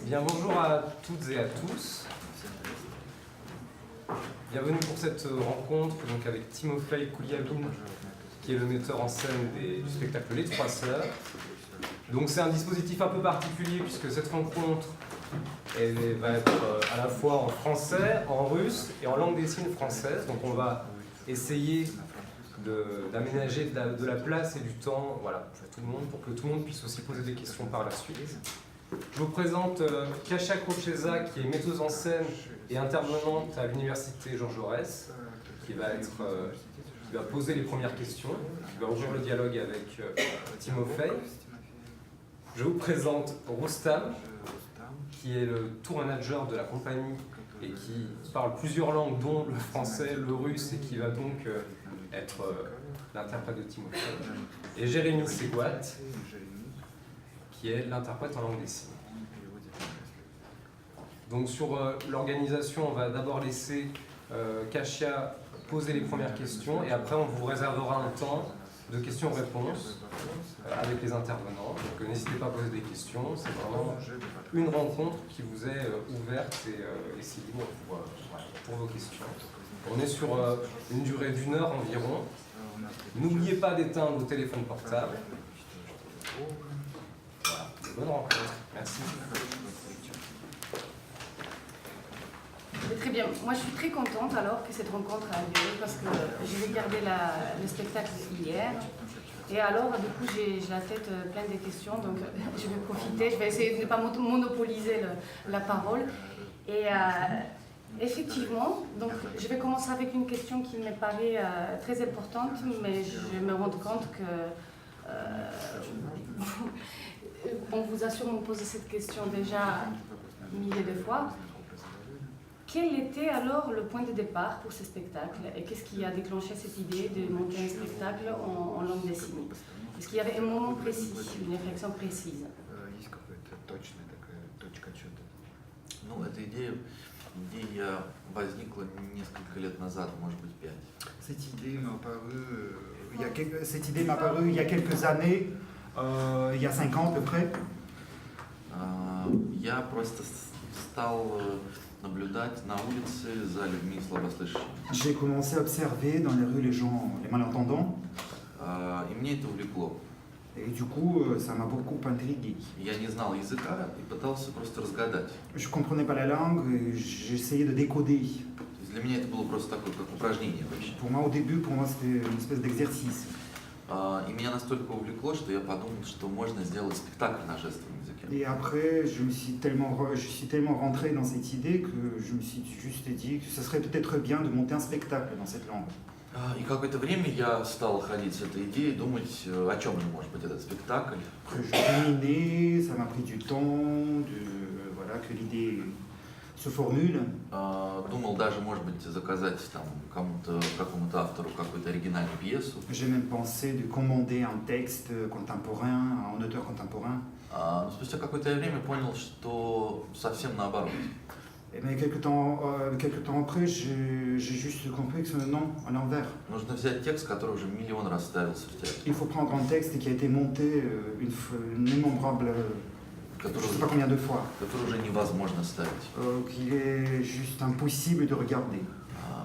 Bien, bonjour à toutes et à tous. Bienvenue pour cette rencontre donc, avec Timofey Kouliavine, qui est le metteur en scène du spectacle Les Trois Sœurs. Donc c'est un dispositif un peu particulier puisque cette rencontre elle va être à la fois en français, en russe et en langue des signes française. Donc on va essayer d'aménager de la place et du temps voilà, pour tout le monde, pour que tout le monde puisse aussi poser des questions par la suite. Je vous présente Kasia Krocheza, qui est metteuse en scène et intervenante à l'université Georges Jaurès, qui va poser les premières questions, qui va ouvrir le dialogue avec Timofey. Je vous présente Roustam, qui est le tour manager de la compagnie et qui parle plusieurs langues, dont le français, le russe, et qui va donc être l'interprète de Timofey. Et Jérémy Seguat, qui est l'interprète en langue des signes. Donc sur l'organisation, on va d'abord laisser Kasia poser les premières questions et après on vous réservera un temps de questions-réponses avec les intervenants. Donc n'hésitez pas à poser des questions, c'est vraiment une rencontre qui vous est ouverte et c'est libre pour vos questions. On est sur une durée d'1 heure environ. N'oubliez pas d'éteindre vos téléphones portables. Voilà, bonne rencontre. Merci. Très bien. Moi, je suis très contente alors que cette rencontre a lieu parce que j'ai regardé le spectacle hier. Et alors, du coup, j'ai la tête pleine de questions, donc je vais profiter, je vais essayer de ne pas monopoliser la parole. Et effectivement, donc, je vais commencer avec une question qui me paraît très importante, mais je me rends compte que on vous a sûrement posé cette question déjà milliers de fois. Quel était alors le point de départ pour ce spectacle et qu'est-ce qui a déclenché cette idée de monter un spectacle en langue des signes? Est-ce qu'il y avait un moment précis, une réflexion précise? Ну, эта идея возникла несколько лет назад, может быть, 5. Cette idée m'est apparue il y a quelques années, il y a 5 ans à peu près. Я просто стал наблюдать на улице за людьми слабослышащими. J'ai commencé à observer dans les rues les malentendants. И мне это увлекло. Et du coup, ça m'a beaucoup intrigué. Я не знал языка и пытался просто разгадать. Je ne comprenais pas la langue et j'essayais de décoder. То есть для меня это было просто такое, как упражнение вообще. Pour moi, c'était une espèce d'exercice. И меня настолько увлекло, что я подумал, что можно сделать спектакль на жестовом языке. Et après, je suis tellement rentré dans cette idée que je me suis juste dit que ce serait peut-être bien de monter un spectacle dans cette langue. И какое-то время я стал ходить с этой идеей, думать, о чем же может быть этот спектакль. Je ruminais, ça m'a pris du temps, que l'idée se formule. Думал даже, может быть, заказать там какому-то автору какую-то оригинальную пьесу. J'ai même pensé de commander un texte contemporain, un auteur contemporain. Но спустя какое-то время понял, что совсем наоборот. Mais quelques temps après, j'ai juste compris que non, à l'envers. Нужно взять текст, который уже миллион раз ставился в театре. Il faut prendre un texte qui a été monté une innombrable, je ne sais pas combien de fois, который уже невозможно ставить. Qu'il est juste impossible de regarder.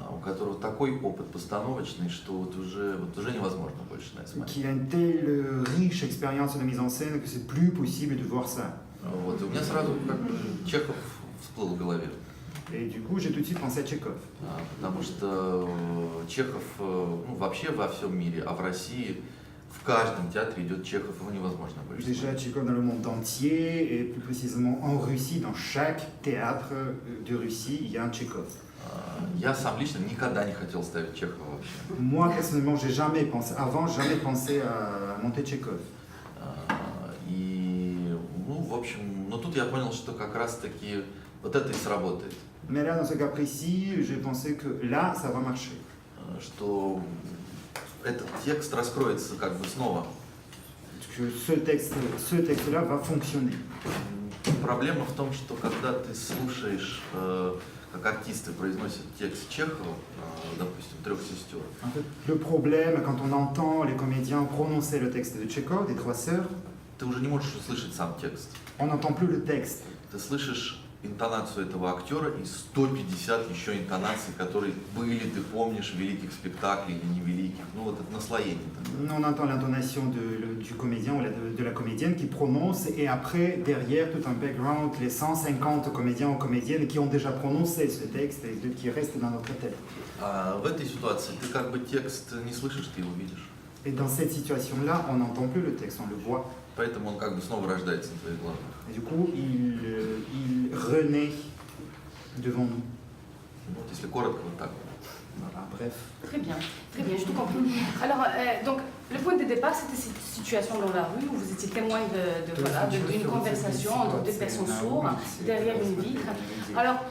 У которого такой опыт постановочный, что вот уже невозможно больше на это смотреть. Qu'il a une telle riche expérience de mise en scène que c'est plus possible de voir ça. Вот, и у меня сразу как бы Чехов всплыл в голове. Et du coup, j'ai tout de suite pensé à Tchekhov. Потому что Чехов, вообще во всем мире, а в России в каждом театре идет Чехов, его невозможно больше. Déjà Tchekhov dans le monde entier, et plus précisément en Russie, dans chaque théâtre de Russie, il y a un Tchekhov. Я сам лично никогда не хотел ставить Чехова вообще. Moi, personnellement, j'ai jamais pensé à monter Tchekhov. И, в общем, но тут я понял, что как раз-таки вот это и сработает. Mais là, dans ce cas précis, j'ai pensé que là, ça va marcher. Что этот текст раскроется как бы снова. Que ce texte-là va fonctionner. Проблема в том, что когда ты слушаешь, как артисты произносят текст Чехова, допустим, «Трех сестер». En fait, le problème, quand on entend les comédiens prononcer le texte de Tchekhov, des Trois Sœurs, ты уже не можешь услышать сам текст. on n'entend plus le texte. ты слышишь интонацию этого актера и 150 еще интонаций, которые были, ты помнишь, в великих спектаклях или невеликих. Ну вот это наслоение. On entend l'intonation du comédien ou de la comédienne qui prononce et après, derrière, tout un background, les 150 comédiens ou comédiennes qui ont déjà prononcé ce texte et qui restent dans notre tête. А в этой ситуации ты как бы текст не слышишь, ты его видишь. Et dans cette situation-là, on n'entend plus le texte, on le voit. Поэтому он как бы снова рождается на твоих глазах. Et du coup, il renaît devant nous. Вот, если коротко, вот так. Voilà, bref. Très bien, j'ai tout compris. Alors, donc, le point de départ, c'était cette situation dans la rue où vous étiez témoin d'une conversation entre deux personnes sourdes derrière une vitre. Alors,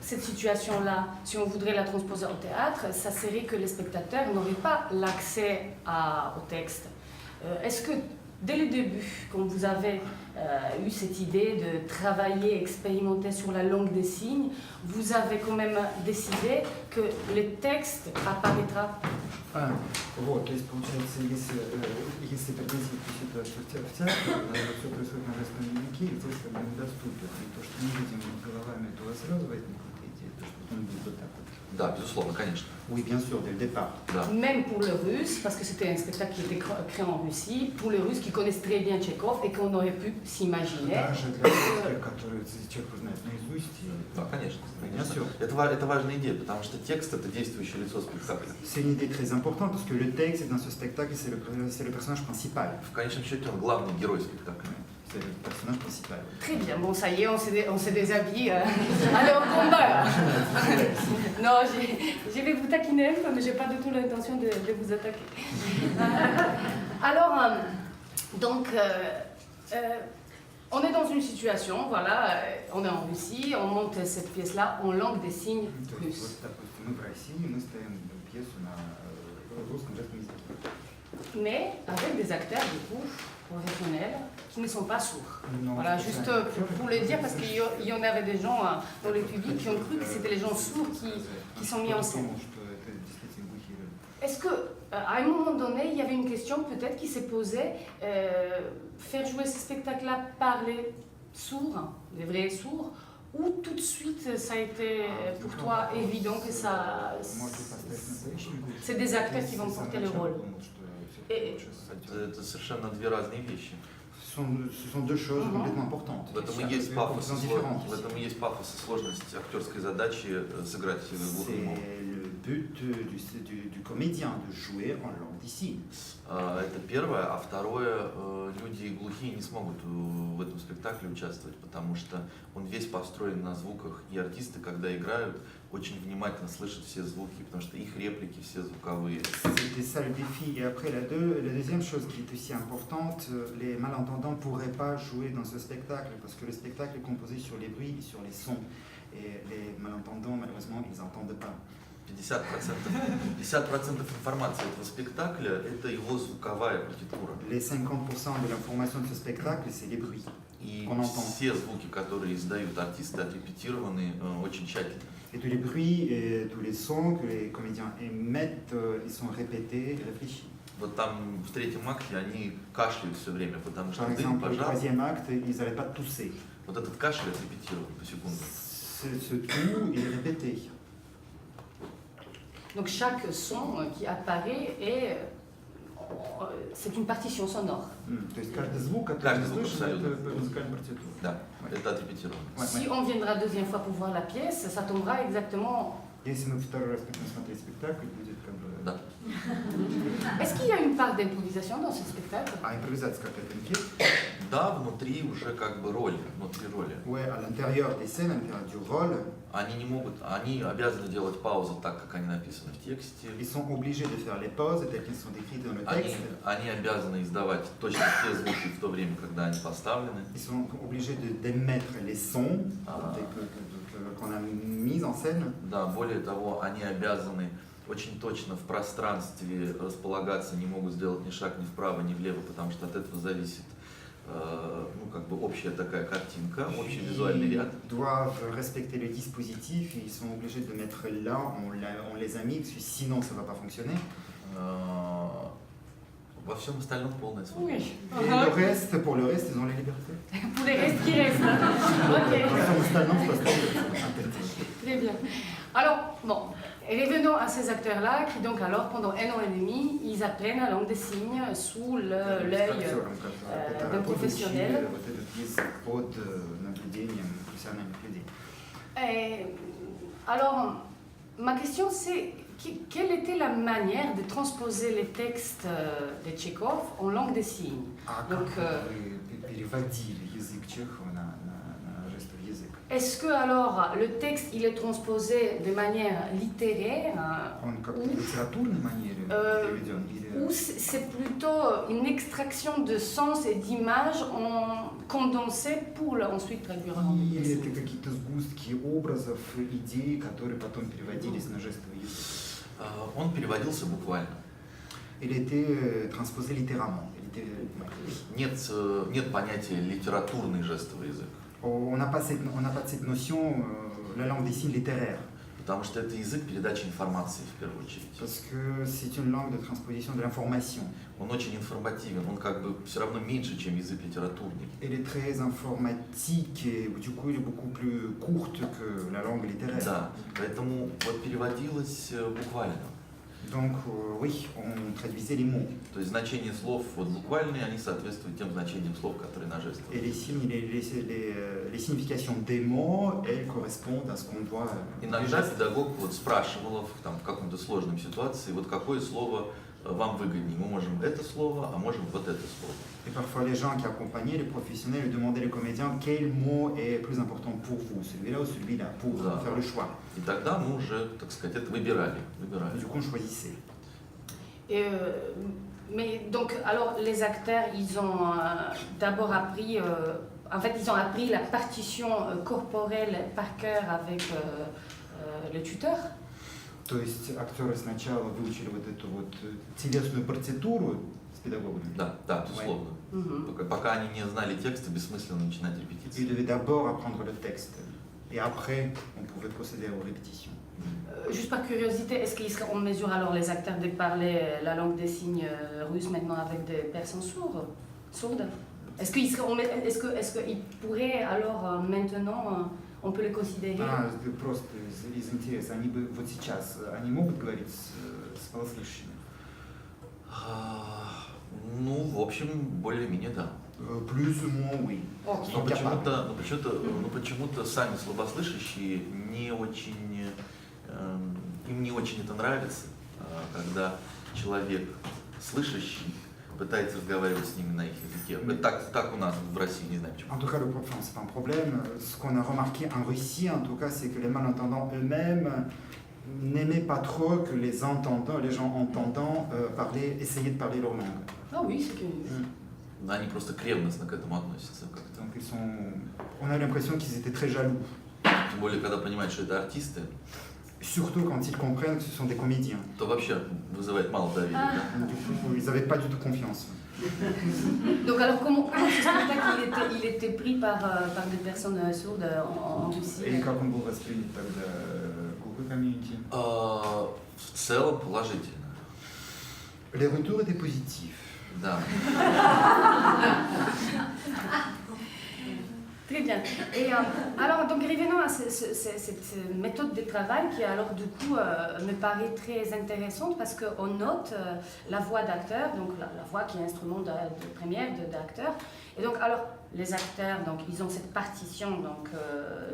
cette situation-là, si on voudrait la transposer au théâtre, ça serait que les spectateurs n'auraient pas l'accès au texte. Est-ce que, dès le début, quand vous avez eu cette idée de travailler, expérimenter sur la langue des signes, vous avez quand même décidé que le texte apparaîtra? Вот, то есть получается, если приблизить эту ситуацию в театре, все происходит на жестовом языке, и текст нам недоступен. И то, что мы видим над головами, то у вас сразу возникнет идея, то, что потом будет вот так вот. Да, безусловно, конечно. Oui, bien sûr, dès le départ. Да. Même pour le russe, parce que c'était un spectacle qui était créé en Russie, pour les Russes qui connaissent très bien Tchekhov et qu'on aurait pu s'imaginer. Даже для русских, которые Чехов знает наизусть. Да, конечно. Bien sûr. Это важная идея, потому что текст — это действующее лицо спектакля. C'est une idée très importante parce que le texte dans ce spectacle, c'est le personnage principal. В конечном счете, он главный герой спектакля. C'est le personnage principal. Très bien, bon ça y est, on s'est déshabillé. Allez au combat. Non, je vais vous taquiner un peu, mais je n'ai pas du tout l'intention de vous attaquer. Alors, donc, on est dans une situation, voilà, on est en Russie, on monte cette pièce-là en langue des signes russe. Мы в России, мы ставим пьесу на русском жестовом языке. Mais avec des acteurs, du coup, professionnels, qui ne sont pas sourds. Non, Voilà, juste pour le dire, parce qu'il y en avait des gens dans le public qui ont cru que c'était les gens sourds qui sont mis en scène. Est-ce qu'à un moment donné, il y avait une question peut-être qui s'est posée, faire jouer ce spectacle-là par les sourds, les vrais sourds, ou tout de suite ça a été pour toi évident que ça... C'est des acteurs qui vont porter le rôle. Это совершенно две разные вещи. Ce sont deux choses complètement importantes. В этом и есть пафос и сложность актерской задачи сыграть глухонемого. C'est le but du comédien de jouer en langue des signes. Это первое, а второе, люди глухие не смогут в этом спектакле участвовать, потому что он весь построен на звуках, и артисты, когда играют, очень внимательно слышат все звуки, потому что их реплики все звуковые. C'était ça le défi. Et après, la deuxième chose qui est aussi importante, les malentendants ne pourraient pas jouer dans ce spectacle parce que le spectacle est composé sur les bruits et sur les sons. Et les malentendants, malheureusement, ils n'entendent pas. 50% информации этого спектакля – это его звуковая партитура. Les 50% de l'information de ce spectacle, c'est les bruits. И все звуки, которые издают артисты, отрепетированы очень тщательно. Et tous les bruits et tous les sons que les comédiens émettent, ils sont répétés et réfléchis. Вот там в третьем акте они кашляют все время, потому что Par дым, exemple, au пожар. troisième acte, ils n'arrêtent pas de tousser. Вот этот кашель отрепетирован по секунду. Ce tout, il est répété. Donc chaque son qui apparaît c'est une partition sonore. То есть каждый звук, который мы слышим, абсолютно. это музыкальная партитура. Да, это отрепетировано. Si on viendra deuxième fois pour voir la pièce, ça tombera exactement. Если мы второй раз будем смотреть спектакль, будет как бы... Да. Est-ce qu'il y a une part d'improvisation dans ce spectacle? А импровизация какая-то есть? Да, внутри уже как бы роли, внутри роли. Ouais, à l'intérieur des scènes, à l'intérieur du rôle, Они обязаны делать паузы так, как они написаны в тексте. ils sont obligés de faire les pauses telles qu'elles sont décrites dans le texte. Они обязаны издавать точно те звуки в то время, когда они поставлены. Ils sont obligés d'émettre les sons qu'on a mis en scène. Да, более того, они обязаны очень точно в пространстве располагаться, не могут сделать ни шаг ни вправо, ни влево, потому что от этого зависит ну, как бы общая такая картинка, общий визуальный ряд. Ils doivent respecter le dispositif, ils sont obligés de mettre là, on les a mis, parce que sinon ça ne va pas fonctionner. Во всем остальном полная свобода. Oui. Et le reste, pour le reste, ils ont la liberté. Pour les restes qui restent. Ok. Во всем остальном, je pense que Très bien. Alors, bon, revenons à ces acteurs-là qui, donc, alors, pendant 1 an et demi, ils apprennent la langue des signes sous l'œil d'un профессионel. Вот этот язык под наблюдением профессиональных людей. Et, alors, ma question c'est quelle était la manière de transposer les textes de Tchekhov en langue des signes? А Donc, как вы переводили язык Чехова на жестовый язык? est-ce que alors le texte il est transposé de manière littéraire Он как в литературной манере переведен ou или c'est plutôt une extraction de sens et d'images en condensé pour ensuite traduire en langue des или это signes? какие-то сгустки образов, идей, которые потом переводились на жестовый язык? Он переводился буквально. Il était transposé littéralement. Нет понятия литературный жестовый язык. On n'a pas cette notion, la langue des signes littéraire, Потому что это язык передачи информации в первую очередь. parce que c'est une langue de transposition de l'information. Он очень информативен, он как бы все равно меньше, чем язык литературный. Elle est très informatique et du coup elle est beaucoup plus courte que la langue littéraire. Да, поэтому вот переводилось буквально. Donc oui, on traduisait les mots. То есть значения слов вот буквальные, они соответствуют тем значениям слов, которые на жестах. Et les signes, les significations des mots, elles correspondent à ce qu'on voit. Иногда педагог вот спрашивал в каком-то сложном ситуации, вот какое слово вам выгоднее. Мы можем это слово, а можем вот это слово. Et parfois les gens qui accompagnaient les professionnels lui demandaient les comédiens quel mot est plus important pour vous, celui-là ou celui-là, pour faire le choix. И тогда мы уже, так сказать, это выбирали. Et du coup on choisissait. Et, mais donc, alors les acteurs, ils ont d'abord appris, en fait, ils ont appris la partition corporelle par cœur avec le tuteur. То есть актеры сначала выучили вот эту вот телесную партитуру с педагогами. Да, безусловно. Пока они не знали текста, бессмысленно начинать репетиции. Ils devaient d'abord apprendre le texte et après on pouvait procéder aux répétitions. Juste par curiosité, est-ce qu'ils seraient en mesure alors les acteurs de parler la langue des signes russe maintenant avec des personnes sourdes? Est-ce qu'ils pourraient alors maintenant, on peut les considérer? Просто из интереса, они бы вот сейчас, они могут говорить с малослышащими? Ну, в общем, более-менее да. Plus ou moins, oui. Но почему-то сами слабослышащие не очень, им не очень это нравится, когда человек слышащий пытается разговаривать с ними на их языке. Так у нас в России, не знаю почему. En tout cas, c'est pas un problème. Ce qu'on a remarqué en Russie, en tout cas, c'est que les malentendants eux-mêmes n'aimaient pas trop que les entendants, les gens entendants essayer de parler leur langue. Ah oui, c'est que... Они просто ревностно к этому относятся как-то. Donc on a l'impression qu'ils étaient très jaloux. Тем более, когда понимают, что это артисты, surtout quand ils comprennent que ce sont des comédiens. то вообще вызывает мало доверия. Да? Du coup, ils n'avaient pas du tout confiance. Donc alors comment ce spectacle il était pris par des personnes sourdes en Russie? Et как он был воспринят тогда глухой комьюнити? В целом положительно. Les retours étaient positifs. Да. Très bien. Et alors, donc revenons à cette méthode de travail qui, alors, du coup, me paraît très intéressante parce qu'on note la voix d'acteur, donc la voix qui est instrument de première d'acteur. Et donc, alors, les acteurs, donc, ils ont cette partition donc,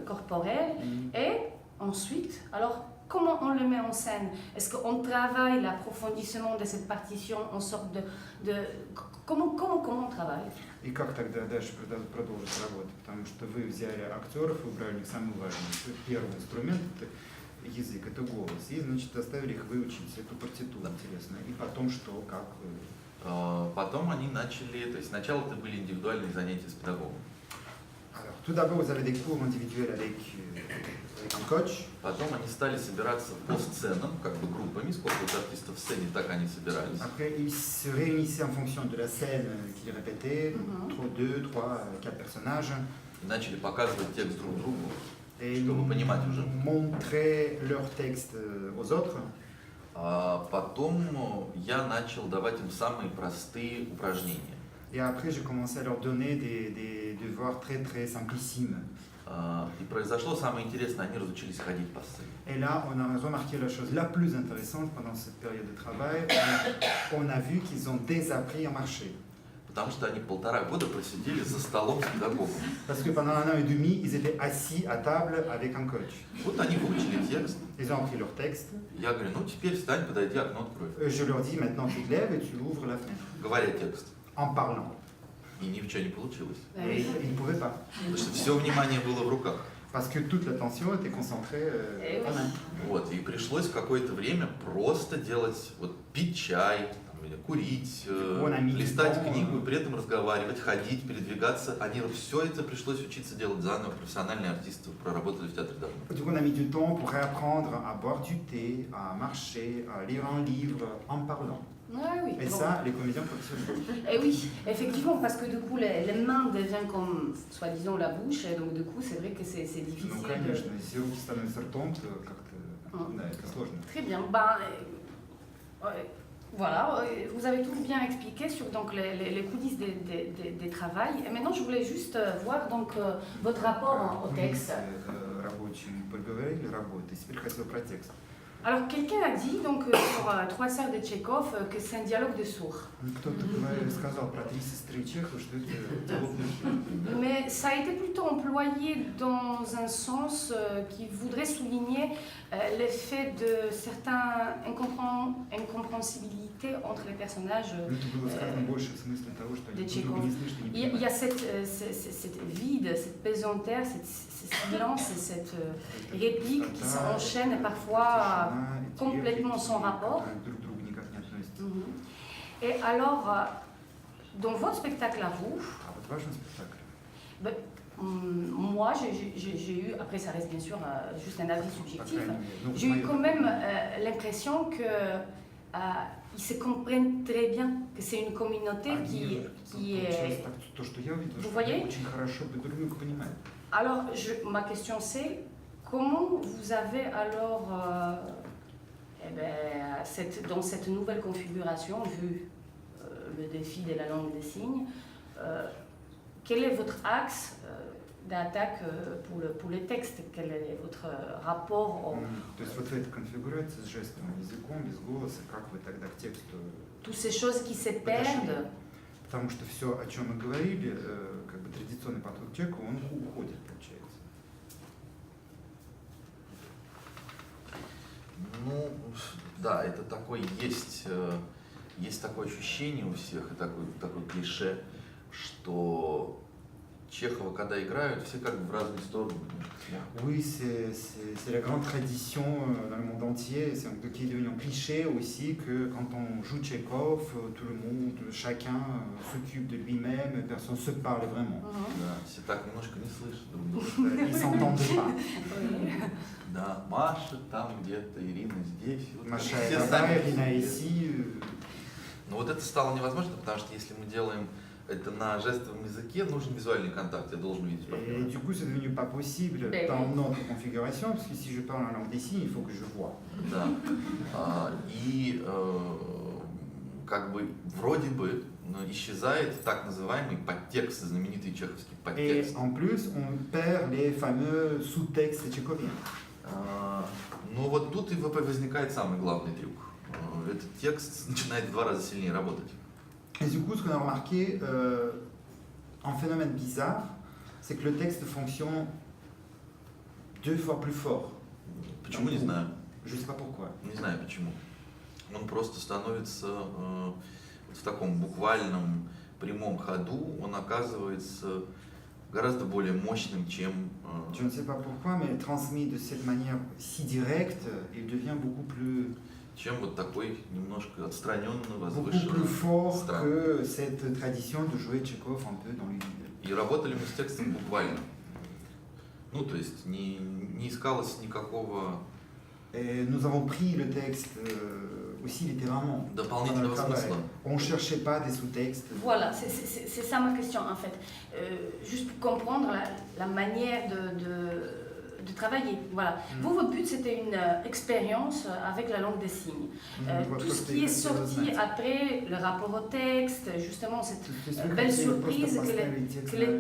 corporelle. Et ensuite, alors, comment on le met en scène? Est-ce qu'on travaille l'approfondissement de cette partition en sorte de comment on travaille? И как тогда дальше продолжить работу? Потому что вы взяли актеров, выбрали их самый важный. Первый инструмент – это язык, это голос. И, значит, заставили их выучить эту партитуру интересную. И потом что, как? Потом они начали, то есть сначала это были индивидуальные занятия с педагогом. Alors, tout d'abord, vous avez des cours individuels avec un coach. Потом они стали собираться по сценам, как бы группами, сколько вот артистов в сцене, так они собирались. Après, ils se réunissaient en fonction de la scène qu'ils répétaient, 2, 3, 4 personnages. И начали показывать текст друг другу, Et чтобы понимать уже. montrer leur texte aux autres. Потом я начал давать им самые простые упражнения. Et après, j'ai commencé à leur donner des devoirs très très simplissimes. И произошло самое интересное, они разучились ходить по сцене. Et là, on a remarqué la chose la plus intéressante pendant cette période de travail. On a vu qu'ils ont désappris à marcher. Потому что они 1,5 года просидели за столом с педагогом. Parce que pendant 1 an et demi, ils étaient assis à table avec un coach. Вот они выучили текст. Ils ont appris leur texte. Я говорю, ну теперь встань, подойди, окно открой. Je leur dis maintenant tu te lèves et tu ouvres la fenêtre. Говоря текст. En parlant. И ничего не получилось. Et ils ne pouvaient pas. Потому что все внимание было в руках. Parce que toute l'attention était concentrée en main. Вот, и пришлось какое-то время просто делать, вот пить чай, там, или курить, листать книгу и при этом разговаривать, ходить, передвигаться. Они все это пришлось учиться делать заново. Профессиональные артисты проработали в театре давно. Du coup, on a mis du temps pour réapprendre à boire du thé, à marcher, à lire un livre en parlant. Ouais, oui. Et Bon. ça, les comédiens professionnels. Et oui, effectivement, parce que du coup, les mains deviennent comme, soi-disant, la bouche, et donc du coup, c'est vrai que c'est difficile. Ну, конечно, если руки становятся ртом, то как-то, да, это сложно. Très bien. Ben, voilà, vous avez tout bien expliqué sur donc, les coulisses des travails. Et maintenant, je voulais juste voir donc, votre rapport au texte. Рабочие поговорили, работы. Теперь хотел про текст. Alors, quelqu'un a dit donc, sur Trois sœurs de Tchekhov que c'est un dialogue de sourds. Кто-то сказал про 3 сестры Чехова, что это диалог de sourds. Mais ça a été plutôt employé dans un sens qui voudrait souligner l'effet de certaines incompréhensibilités entre les personnages. Это было сказано больше в смысле того, что они друг друга не слышат и не Il y понимают. a cette vide, cette pesanteur, ce silence et cette réplique qui s'enchaînent et parfois complètement sans rapport. Друг к другу никак не относятся. Et alors, dans votre spectacle à vous, А вот в вашем спектакле ben, moi j'ai eu, après ça reste bien sûr juste un avis subjectif, j'ai eu quand même l'impression que ils se comprennent très bien, que c'est une communauté qui est... То, что я увидел, Vous что voyez? они очень хорошо друг друга понимают. Alors, ma question c'est, comment vous avez alors, dans cette nouvelle configuration, vu le défi de la langue des signes, quel est votre axe d'attaque pour le texte? Quel est votre rapport au... То есть вот в этой конфигурации с жестовым языком, без голоса, как вы тогда к тексту... Toutes ces choses qui se perdent. Потому что все, о чем мы говорили, как бы традиционный подход к человеку, он уходит, получается. Ну, да, это такой есть такое ощущение у всех, и такое клише, что Чехова, когда играют, все как бы в разные стороны. Oui, c'est la grande tradition dans le monde entier, c'est qui est devenu un cliché aussi que quand on joue Tchekhov, tout le monde, chacun s'occupe de lui-même, personne ne se parle vraiment. Да, все так немножко не слышат друг друга. Ils s'entendent pas. Да, Маша там где-то, Ирина здесь. Вот Маша все là-bas, сами. Irina ici. Но вот это стало невозможно, потому что если мы делаем это на жестовом языке, нужен визуальный контакт, я должен видеть Et партнера. du coup, c'est devenu pas possible dans notre configuration, parce que si je parle en langue des signes, il faut que je vois. Да. И как бы вроде бы исчезает так называемый подтекст, знаменитый чеховский Et подтекст. en plus, on perd les fameux sous-textes tchécoviens. Но вот тут и возникает самый главный трюк. Этот текст начинает в 2 раза сильнее работать. Et du coup, ce qu'on a remarqué, un phénomène bizarre, c'est que le texte fonctionne 2 fois plus fort. Почему, не знаю. Je sais pas pourquoi. Не знаю почему. Он просто становится в таком буквальном прямом ходу, он оказывается гораздо более мощным, чем... Je ne sais pas pourquoi, mais transmis de cette manière si directe, il devient beaucoup plus чем вот такой немножко отстраненно, beaucoup plus возвышенный. fort Странно. que cette tradition de jouer Tchekhov un peu dans l'univers. И работали мы с текстом буквально. Ну, то есть не искалось никакого Et nous avons pris le texte aussi littéralement. Pendant дополнительного le travail. смысла. On ne cherchait pas des sous-textes. Voilà, c'est ça ma question en fait. Juste pour comprendre la manière de travailler. Voilà. Vous, votre but, c'était une expérience avec la langue des signes. Tout ce qui est sorti après, le rapport au texte, justement, cette belle surprise que les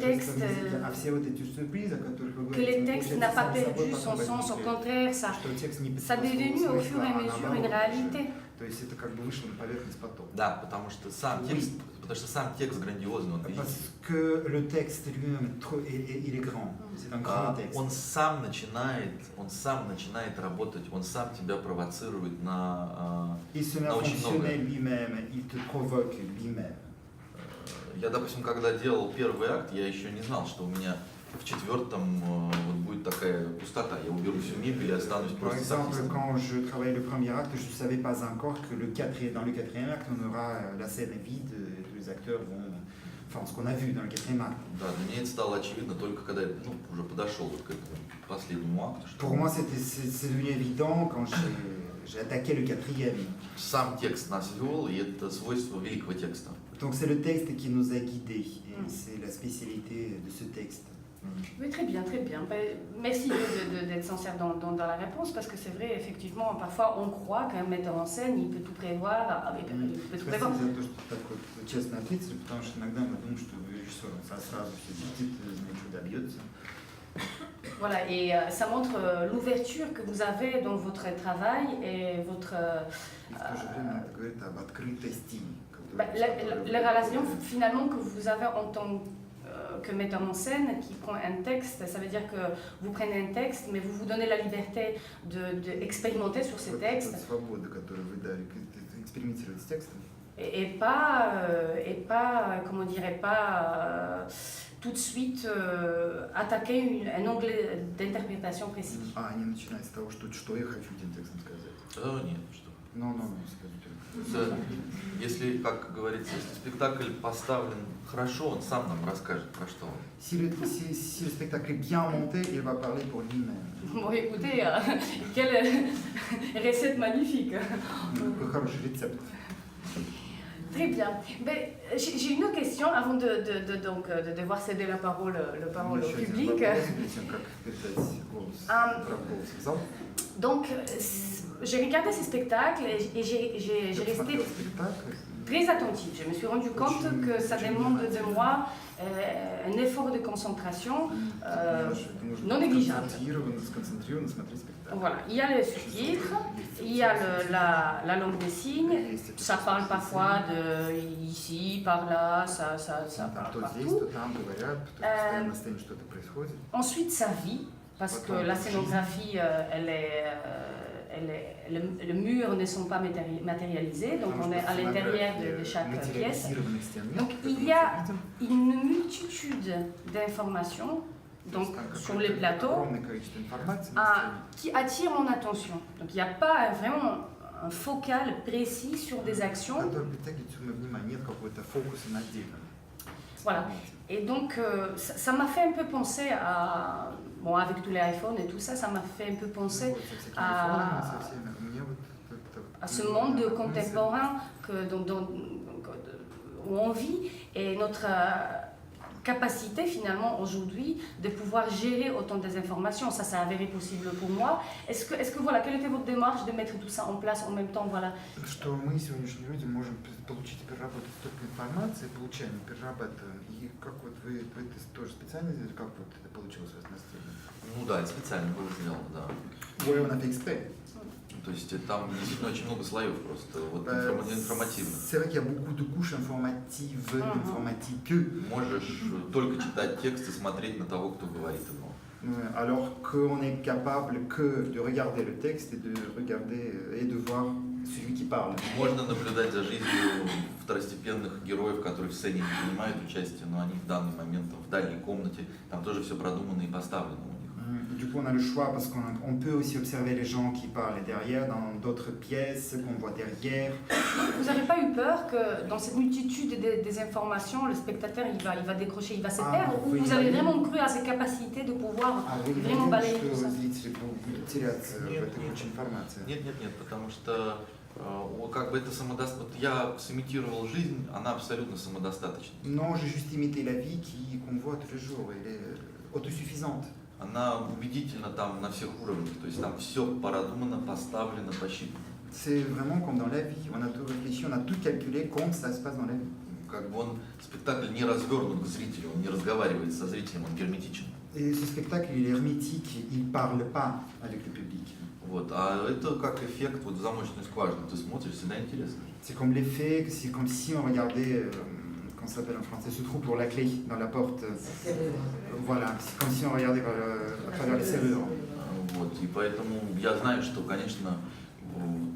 textes n'a pas perdu son sens, au contraire, ça est devenu au fur et à mesure une réalité. То есть это как бы вышло на поверхность потом. Да, потому что сам текст грандиозный, он Parce que le texte lui-même, il est grand. C'est un grand texte. Он сам начинает работать, он сам тебя провоцирует на Il se met à очень fonctionner многое. lui-même, il te provoque lui-même. Я, допустим, когда делал первый акт, я еще не знал, что у меня в четвертом вот будет такая пустота. Я уберу всю мебель и останусь Par просто с exemple, артистом. quand je travaillais le premier acte, je ne savais pas encore que dans le quatrième acte, on aura la scène vide, les acteurs vont... Enfin, ce qu'on a vu dans le quatrième acte. Да, для меня это стало очевидно только когда я уже подошел вот к этому последнему акту. Что Pour moi, c'est devenu évident quand j'ai attaqué le quatrième. сам текст нас вел, и это свойство великого текста. Donc c'est le texte qui nous a guidés, et c'est la spécialité de ce texte. Oui, très bien, très bien. Merci d'être sincère dans la réponse, parce que c'est vrai, effectivement, parfois on croit qu'un metteur en scène, il peut tout prévoir. Il peut tout prévoir. Спасибо за то, что так вот честно ответили, потому что иногда мы думаем, что режиссер сразу все видит, знает, что добьется. Voilà, et ça montre l'ouverture que vous avez dans votre travail et votre... И в то же время это говорит об открытости. La relation finalement que vous avez en tant que metteur en scène qui prend un texte, ça veut dire que vous prenez un texte, mais vous vous donnez la liberté d'expérimenter sur ces textes. Свобода, которую вы дали, экспериментировать с текстом. Et pas, comment dirais, pas tout de suite attaquer un angle d'interprétation précis. Не начинать с того, что я хочу этим текстом сказать. Нет, что. Non, скажите. Если, как говорится, если спектакль поставлен хорошо, он сам нам расскажет, про что он. Si le spectacle est bien monté, il va parler pour lui-même. Bon, écoutez, quelle recette magnifique. Какой хороший рецепт. Très bien. Mais j'ai une autre question avant de devoir céder la parole au public. Donc, j'ai regardé ces spectacles et j'ai resté très attentive. Je me suis rendu compte que ça demande de moi un effort de concentration non négligeable. Voilà, il y a les sous-titres, il y a la langue des signes, ça parle parfois de ici, par là, ça parle partout. Ensuite, sa vie, parce que la scénographie, le mur ne sont pas matérialisés, donc on est à l'intérieur de chaque pièce. Donc il y a une multitude d'informations donc, sur les plateaux qui attirent mon attention. Donc il n'y a pas vraiment un focal précis sur des actions. Voilà. Et donc ça m'a fait un peu penser à... Bon, avec tous les iPhones et tout ça, ça m'a fait un peu penser à ce monde contemporain où on vit et notre capacité finalement aujourd'hui de pouvoir gérer autant des informations. Ça s'est avéré possible pour moi. Est-ce que voilà, quelle était votre démarche de mettre tout ça en place en même temps, voilà? Что мы, сегодняшние люди, можем получить и переработать столько информации, получаем, перерабатываем. И как вот вы тоже специально сделали, как вот это получилось у вас на сцене? Ну да, это специально было сделано, да. Ouais, on a fait exprès. То есть там действительно очень много слоев просто, вот информативно. C'est vrai qu'il y a beaucoup de couches informatives, informatiques. Можешь только читать текст и смотреть на того, кто говорит его. Alors qu'on est capable que de regarder le texte et de voir celui qui parle. Можно наблюдать за жизнью второстепенных героев, которые в сцене не принимают участие, но они в данный момент в дальней комнате, там тоже все продумано и поставлено у них. Du coup, on a le choix parce qu'on peut aussi observer les gens qui parlent derrière, dans d'autres pièces qu'on voit derrière. Vous n'avez pas eu peur que dans cette multitude des informations, le spectateur il va décrocher, il va se perdre, ou vous avez vraiment cru à ses capacités de pouvoir vraiment balayer tout ça? Нет, потому что как бы это вот я сымитировал жизнь, она абсолютно самодостаточна. Non, j'ai juste imité la vie qu'on voit tous les jours, elle est autosuffisante. она убедительна там на всех уровнях. То есть там все продумано, поставлено, посчитано. C'est vraiment comme dans la vie. On a tout réfléchi, on a tout calculé comme ça se passe dans la vie. Как бы спектакль не развернут к зрителю, он не разговаривает со зрителем, он герметичен. Et ce spectacle, il est hermétique, il ne parle pas avec le public. Вот. А это как эффект вот замочной скважины. Ты смотришь, всегда интересно. C'est comme l'effet, c'est comme si on regardait, comment ça s'appelle en français, ce trou pour la clé dans la porte. Voilà, c'est comme si on regardait à travers les serrures. Вот. И поэтому я знаю, что, конечно,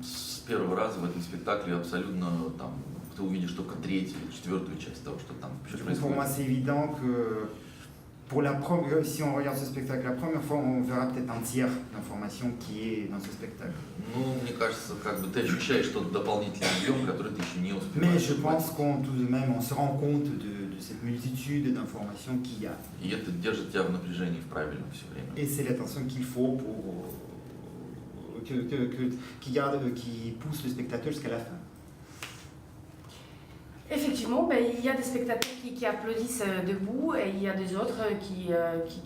с первого раза в этом спектакле абсолютно там ты увидишь только третью или четвертую часть того, что там Pour moi, c'est évident que pour la première, si on regarde ce spectacle, la première fois, on verra peut-être un tiers d'informations qui est dans ce spectacle. Ну, мне кажется, как бы ты ощущаешь что-то дополнительный объем, который ты еще не успеваешь. Mais je pense qu'on tout de même, on se rend compte de cette multitude d'informations qu'il y a. И это держит тебя в напряжении в правильном все время. Et c'est l'attention qu'il faut pour qui pousse le spectateur jusqu'à la fin. Effectivement, ben, il y a des spectateurs qui applaudissent debout et il y a des autres qui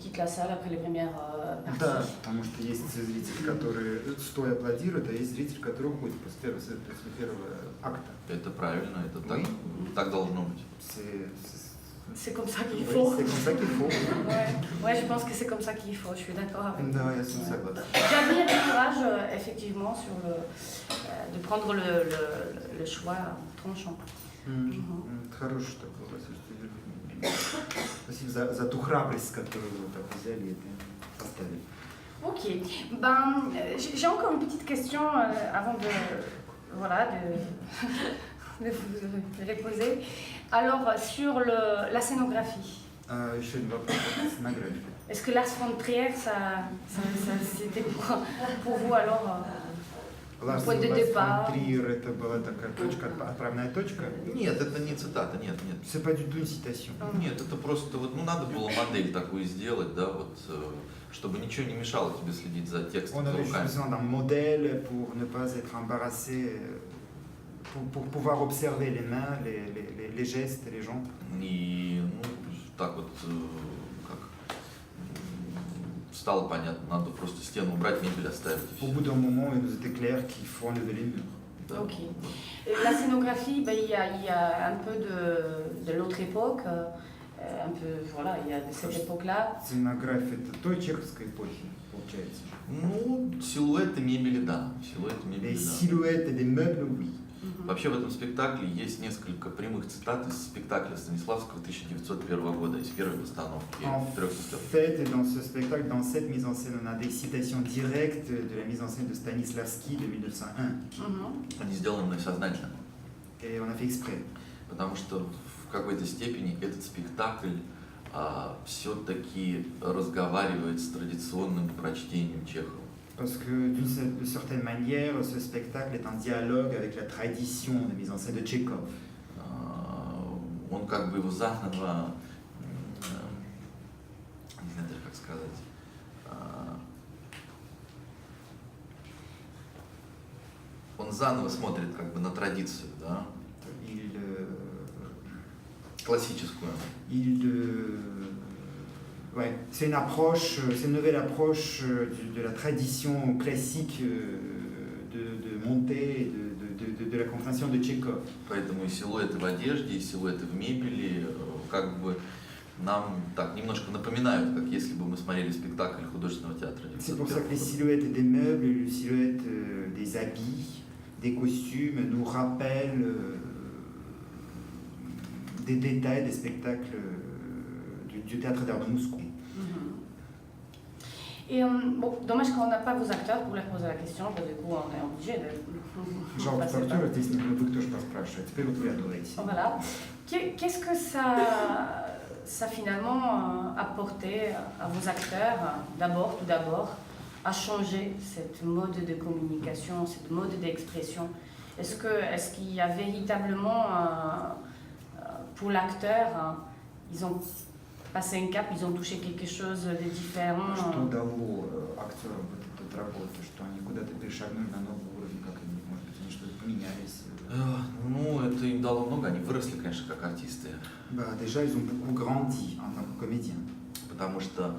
quittent la salle après les premières Да, parties. потому что есть зрители, которые стоя аплодируют, а есть зрители, которые уходят после первого акта. Это правильно, это так, Oui. так должно быть. C'est comme ça qu'il Oui, faut. c'est comme ça qu'il faut. Ouais, je pense que c'est comme ça qu'il faut, je suis d'accord avec vous. Да, я с ним согласен. J'admire le courage, effectivement, de prendre le choix tranchant. Хороший такой, Василий. Спасибо за ту храбрость, которую вы так взяли и это поставили. Ok, ben, j'ai encore une petite question avant de, voilà, de vous les poser. Alors, sur la scénographie, Еще один вопрос по сценографии. est-ce que Lars von Trier, c'était pour vous alors Ларс point de фон départ? Триер, это была такая точка, отправная точка. Нет, это не цитата, нет. C'est pas du tout une citation. Нет, это просто вот, ну надо было модель такую сделать, да, вот, чтобы ничего не мешало тебе следить за текстом, On за avait juste руками. besoin d'un modèle pour ne pas être embarrassé, pour pouvoir observer les mains, les gestes et les gens. И, ну, так вот, как, стало понятно, надо просто стену убрать, мебель оставить. И Au всё. bout d'un moment, il nous était clair qu'il faut enlever les murs. Да. Ok. La scénographie, ben, il y a un peu de l'autre époque, un peu, voilà, il y a de cette époque-là. Сценография это той чеховской эпохи, получается. Ну, силуэты мебели, да. Силуэты Les мебели, да. silhouettes et des meubles, oui. Mhm. Вообще в этом спектакле есть несколько прямых цитат из спектакля Станиславского 1901 года, из первой постановки En «Трех сестер». fait, dans ce spectacle, dans cette mise en scène, on a des citations directes de la mise en scène de Stanislavski de 1901. Mhm. Они сделаны сознательно, Et on a fait exprès. потому что в какой-то степени этот спектакль все-таки разговаривает с традиционным прочтением Чехова. Parce que d'une certaine manière, ce spectacle est un dialogue avec la tradition de mise en scène de Tchekhov. Он как бы его заново, не знаю даже как сказать, он заново смотрит как бы на традицию, да, классическую. Ouais, c'est une approche, c'est une nouvelle approche de la tradition classique de montée et de la compréhension de Tchekhov. Поэтому и силуэты в одежде, и силуэты в мебели как бы нам так немножко напоминают, как если бы мы смотрели спектакль художественного театра. C'est pour ça que les silhouettes des meubles, les silhouettes des habits, des costumes nous rappellent des détails des spectacles du théâtre d'art de Moscou. Et bon, dommage qu'on n'a pas vos acteurs pour leur poser la question, parce que du coup on est obligé de Жалко, passer par- актера здесь не было, кто же поспрашивает. Теперь вот вы говорите. Voilà. Qu'est-ce que ça finalement apporté à vos acteurs, tout d'abord, à changer cette mode de communication, cette mode d'expression? Est-ce qu'il y a véritablement, pour l'acteur, ils ont passé un cap, ils ont touché quelque chose de différent? Что дало актерам вот эту работу, что они куда-то перешагнули на новый уровень, как они, может быть, они что-то поменялись? Ну, это им дало много, они выросли, конечно, как артисты. Bah, déjà, ils ont beaucoup grandi en tant que comédiens. Потому что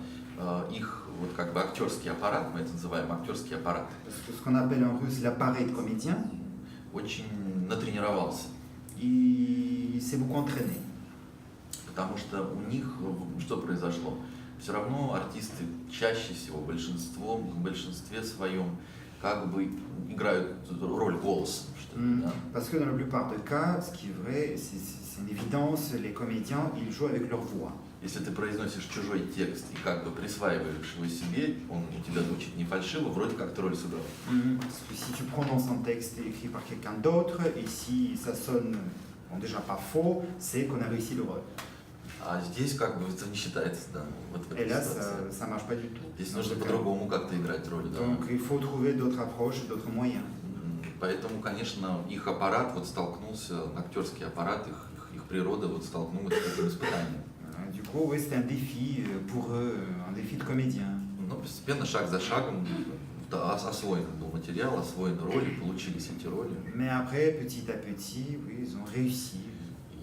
их вот как бы актерский аппарат, мы это называем актерский аппарат, Ce qu'on appelle en russe l'appareil de comédien, очень натренировался. il s'est beaucoup entraîné. Потому что у них что произошло? Все равно артисты чаще всего, в большинстве своем, как бы играют роль голоса. Что ли, да? Parce que dans la plupart des cas, ce qui est vrai, c'est une évidence, les comédiens, ils jouent avec leur voix. Если ты произносишь чужой текст и как бы присваиваешь его себе, он у тебя звучит не фальшиво, вроде как ты роль сыграл. Parce que si tu prononces un texte écrit par quelqu'un d'autre, et si ça sonne bon, déjà pas faux, c'est qu'on a réussi le rôle. А здесь как бы это не считается, да, вот в Et этой là, ситуации. ça marche pas du tout. Здесь Dans нужно ce cas. по-другому как-то играть роль, да. Donc il faut trouver d'autres approches, d'autres moyens. Поэтому, конечно, их аппарат вот столкнулся, актерский аппарат, их природа вот столкнулась с этим испытанием. Du coup, oui, c'était un défi pour eux, un défi de comédien. Но постепенно, шаг за шагом, да, освоен был материал, освоены роли, получились эти роли. Mais après, petit à petit, oui, ils ont réussi.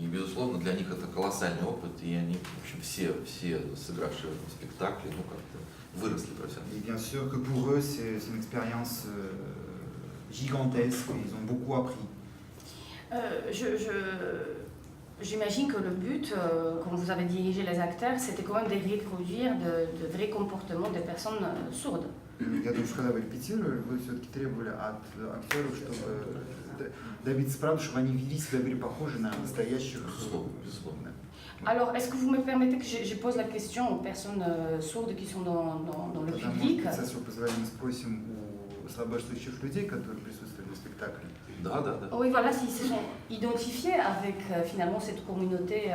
И, безусловно, для них это колоссальный опыт, и они, в общем, все сыгравшие в этом спектакле, ну, как-то выросли профессионально. Et bien sûr que pour eux, c'est une expérience gigantesque, ils ont beaucoup appris. J'imagine que le but, quand vous avez dirigé les acteurs, c'était quand même de reproduire de vrais comportements des personnes sourdes. Я думаю, что когда вы репетировали, вы все-таки требовали от актеров, чтобы добиться правды, чтобы они вели себя, были похожи на настоящих. Безусловно. Alors, est-ce que vous me permettez que je pose la question aux personnes sourdes qui sont dans le public? Тогда, с вашего позволения, спросим у слабослышащих людей, которые присутствовали в спектакле. Да, да, да. Oui, voilà, s'ils se sont identifiés avec finalement cette communauté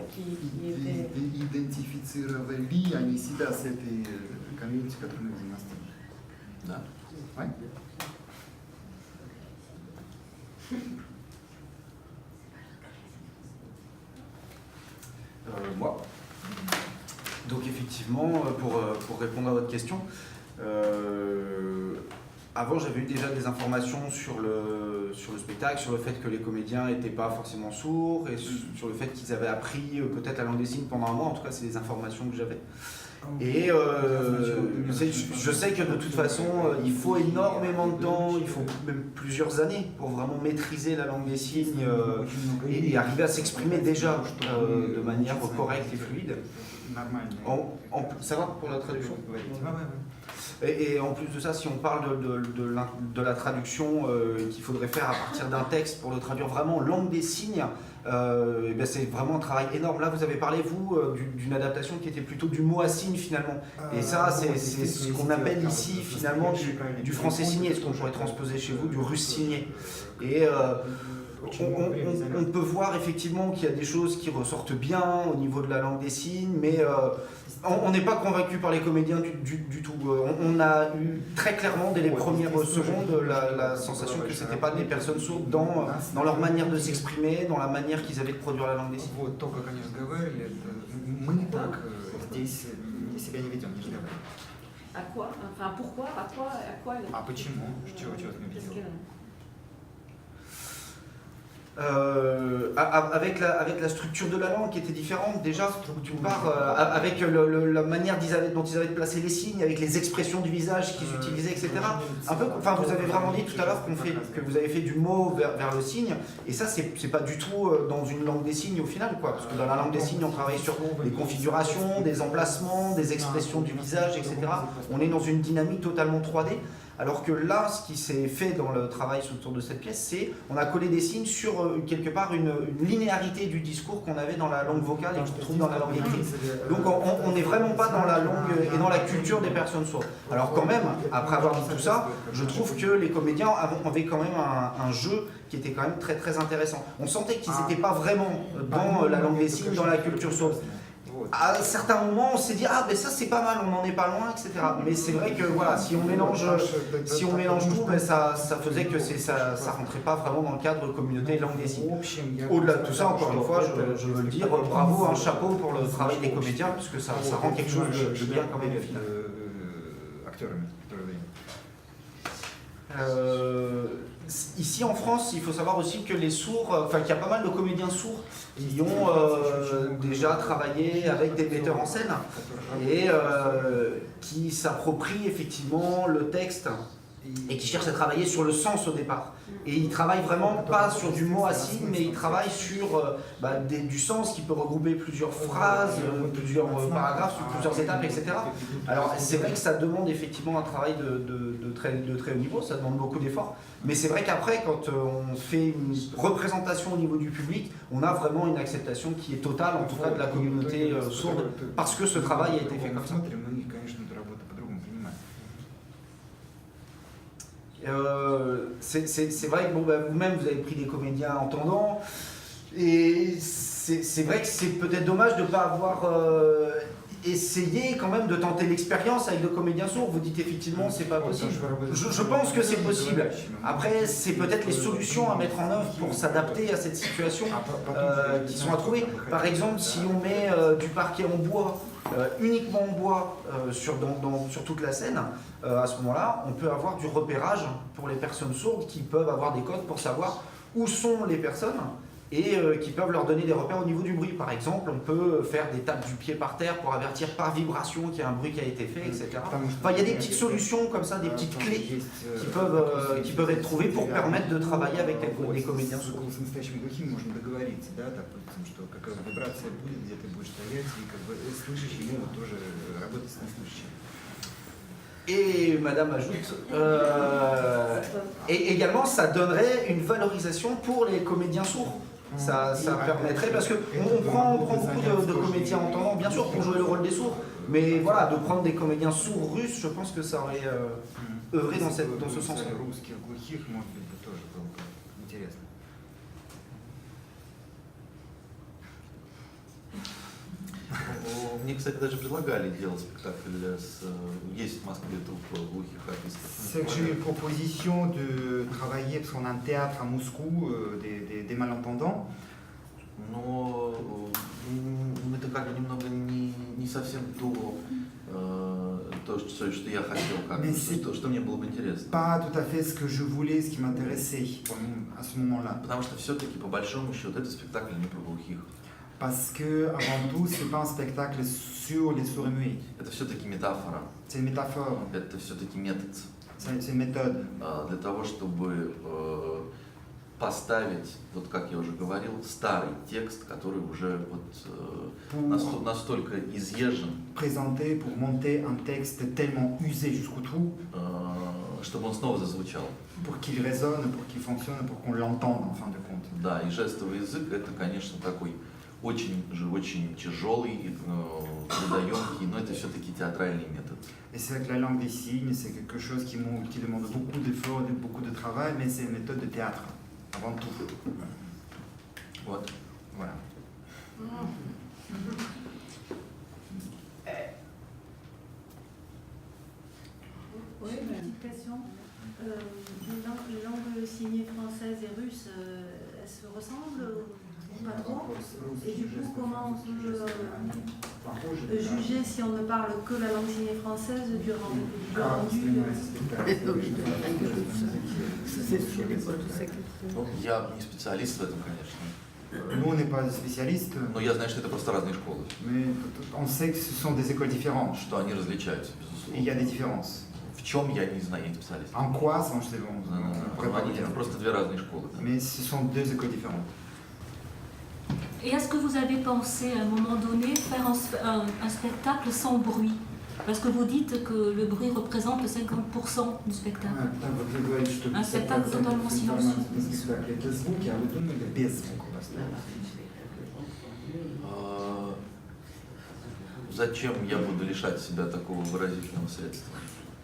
qui était... Идентифицировали они себя с этой комьюнити, которой мы взаимодействуем. Да. Ouais. Moi. Donc effectivement, pour répondre à votre question, avant j'avais eu déjà des informations sur le spectacle, sur le fait que les comédiens n'étaient pas forcément sourds et sur le fait qu'ils avaient appris peut-être la langue des signes pendant un mois. En tout cas, c'est les informations que j'avais. Et je sais que de toute façon, il faut énormément de temps, il faut même plusieurs années pour vraiment maîtriser la langue des signes et arriver à s'exprimer déjà de manière correcte et fluide. Ça va pour la traduction? Et en plus de ça, si on parle de la traduction qu'il faudrait faire à partir d'un texte pour le traduire vraiment en langue des signes, c'est vraiment un travail énorme. Là, vous avez parlé, vous, d'une adaptation qui était plutôt du mot à signe finalement. Et ça, c'est ce qu'on appelle ici finalement du français signé, ce qu'on pourrait transposer chez vous, du russe signé. Et on peut voir effectivement qu'il y a des choses qui ressortent bien au niveau de la langue des signes, mais on n'est pas convaincu par les comédiens du tout. On a eu très clairement, dès les premières secondes, la sensation que ce n'étaient pas des personnes sourdes dans leur manière de s'exprimer, dans la manière qu'ils avaient de produire la langue des signes. Вот то, как они разговаривали, мы так здесь себя не ведем, не разговариваем. À quoi? Enfin, pourquoi? À quoi elle... А почему? Чего не Qu'est-ce ведем? qu'elle... Avec la structure de la langue qui était différente déjà, tu pars avec la manière dont ils avaient placé les signes, avec les expressions du visage qu'ils utilisaient, etc. Un peu, enfin, vous avez vraiment dit tout à l'heure que vous avez fait du mot vers le signe, et ça c'est pas du tout dans une langue des signes au final, quoi, parce que dans la langue des signes on travaille sur des configurations, des emplacements, des expressions du visage, etc. On est dans une dynamique totalement 3D. Alors que là, ce qui s'est fait dans le travail autour de cette pièce, c'est on a collé des signes sur quelque part une linéarité du discours qu'on avait dans la langue vocale et qu'on trouve dans la langue écrite. Donc on n'est vraiment pas dans la langue et dans la culture des personnes sourdes. Alors quand même, après avoir dit tout ça, je trouve que les comédiens avaient quand même un jeu qui était quand même très très intéressant. On sentait qu'ils n'étaient pas vraiment dans la langue des signes, dans la culture sourde. À certains moments, on s'est dit ah ben ça c'est pas mal, on n'en est pas loin, etc. Mais c'est vrai que voilà, si on mélange tout, ben, ça faisait que ça rentrait pas vraiment dans le cadre communauté langue des signes. Au-delà de tout ça, encore une fois, je veux le dire, bravo, un chapeau pour le travail des comédiens, puisque ça rend quelque chose de bien quand même au final. ici en France, il faut savoir aussi que les sourds, enfin qu'il y a pas mal de comédiens sourds qui ont déjà travaillé avec des metteurs en scène et qui s'approprient effectivement le texte et qui cherchent à travailler sur le sens au départ. Et ils travaillent vraiment pas sur du mot assis, mais ils travaillent sur du sens qui peut regrouper plusieurs phrases, plusieurs paragraphes, sur plusieurs étapes, etc. Alors c'est vrai que ça demande effectivement un travail de très haut niveau, ça demande beaucoup d'efforts, mais c'est vrai qu'après, quand on fait une représentation au niveau du public, on a vraiment une acceptation qui est totale, en tout cas de la communauté sourde, parce que ce travail a été fait comme ça. C'est vrai que vous-même vous avez pris des comédiens entendants et c'est vrai que c'est peut-être dommage de ne pas avoir essayé quand même de tenter l'expérience avec des comédiens sourds. Vous dites effectivement c'est pas possible. Je pense que c'est possible. Après c'est peut-être les solutions à mettre en œuvre pour s'adapter à cette situation qui sont à trouver. Par exemple si on met du parquet en bois, uniquement en bois sur toute la scène, à ce moment-là, on peut avoir du repérage pour les personnes sourdes qui peuvent avoir des codes pour savoir où sont les personnes et qui peuvent leur donner des repères au niveau du bruit. Par exemple, on peut faire des tapes du pied par terre pour avertir par vibration qu'il y a un bruit qui a été fait, etc. Enfin, il y a des petites solutions comme ça, des petites clés qui peuvent être trouvées pour permettre de travailler avec des comédiens sourds. Et Madame ajoute, et également ça donnerait une valorisation pour les comédiens sourds. Ça permettrait, parce qu'on prend beaucoup de comédiens entendants, bien sûr, pour jouer le rôle des sourds, mais voilà, de prendre des comédiens sourds russes, je pense que ça aurait œuvré dans ce sens-là. Мне, кстати, даже предлагали делать спектакль есть в Москве труппа глухих артистов. C'est que j'ai eu une proposition de travailler, parce qu'on a un théâtre à Moscou, des malentendants. Но это как бы немного не совсем то, что я хотел, что мне было бы интересно. Pas tout à fait ce que je voulais, ce qui m'intéressait à ce moment-là. Потому что все-таки, по большому счету, это спектакль не про глухих. Parce que, avant tout, c'est pas un spectacle sur les sourds et muets. Это все-таки метафора. C'est une métaphore. Это все-таки метод. C'est une méthode. Для того, чтобы поставить, вот как я уже говорил, старый текст, который уже настолько изъезжен. Présenter, pour monter un texte tellement usé jusqu'au trou. Чтобы он снова зазвучал. Pour qu'il résonne, pour qu'il fonctionne, pour qu'on l'entende en fin de compte. Да, и жестовый язык это, конечно, такой очень тяжелый, трудоемкий, но это все-таки театральный метод. Et c'est vrai que la langue des signes, c'est quelque chose qui demande beaucoup d'efforts, beaucoup de travail, mais c'est une méthode de théâtre, avant tout. Вот. Voilà. Oui, une petite question. Les langues signées françaises et russes, elles se ressemblent ou pas trop? Et du coup, comment on peut juger si on ne parle que la langue signée française du rendu Я не специалист в этом, конечно. Nous, on n'est pas spécialistes, Но я знаю, что это просто разные школы. mais on sait que ce sont des écoles différentes. Что они различаются, Et il y a безусловно. des différences. В чем я не знаю, я не специалист. En quoi, ça, je sais pas, on pourrait pas vous dire. Это просто две разные школы. Да. Mais ce sont deux écoles différentes. Et est-ce que vous avez pensé à un moment donné faire un spectacle sans bruit? Parce que vous dites que le bruit représente 50% du spectacle. Un spectacle totalement silencieux. Без звука. Зачем я буду лишать себя такого выразительного средства?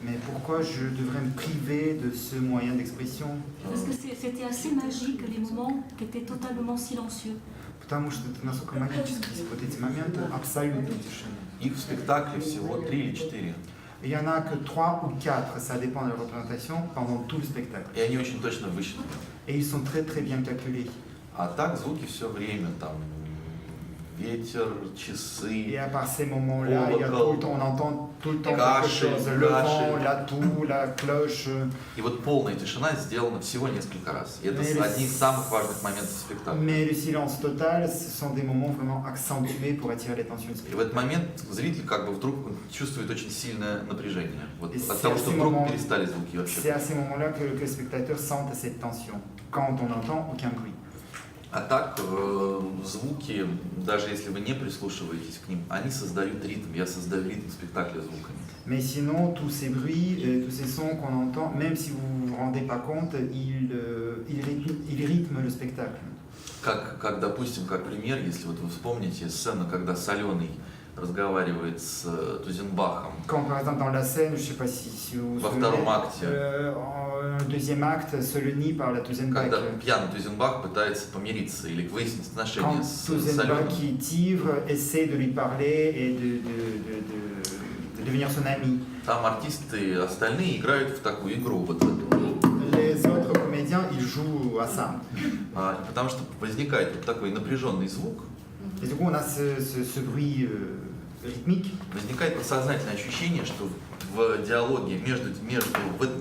Mais pourquoi je devrais me priver de ce moyen d'expression? Parce que c'était assez magique, les moments qui étaient totalement silencieux. Потому что это настолько магический, вот эти моменты абсолютно тишины. Их в спектакле всего 3 или 4. Il y en a que 3 ou 4, ça dépend de la représentation, pendant tout le spectacle. И они очень точно высчитаны. Et ils sont très très bien calculés. А так звуки все время там ветер, часы. Et à part ces moments-là, il y a tout le temps, on entend tout le temps quelque Кашель, chose. Le vent, кашель. la toux, la cloche. И вот полная тишина сделана всего несколько раз. И это Mais один из самых важных моментов спектакля. Mais le silence total, ce sont des moments vraiment accentués pour attirer l'attention du И в spectateur. этот момент зритель как бы вдруг чувствует очень сильное напряжение. Вот Et от c'est того, à что ces вдруг moments- перестали звуки вообще. C'est à ces moments-là que le spectateur sent cette tension, quand on n'entend aucun bruit. А так, звуки, даже если вы не прислушиваетесь к ним, они создают ритм. Я создаю ритм спектакля звуками. Mais sinon, tous ces bruits, tous ces sons qu'on entend, même si vous ne vous rendez pas compte, ils rythment le spectacle. Как, допустим, как пример, если вот вы вспомните сцену, когда Соленый разговаривает с Тузенбахом. Quand par exemple dans la scène, je ne sais pas si vous vous Во souvenez, втором акте, en deuxième acte, Soleny parle à Tuzenbach. когда пьяный Тузенбах пытается помириться или выяснить отношения Quand с Tuzenbach, Соленым. qui est ivre, essaie de lui parler et de devenir son ami. Там артисты остальные играют в такую игру, вот в эту. Les autres comédiens, ils jouent à ça. Потому что возникает вот такой напряженный звук, Et du coup, on a ce bruit rythmique. возникает подсознательное ощущение, что в диалоге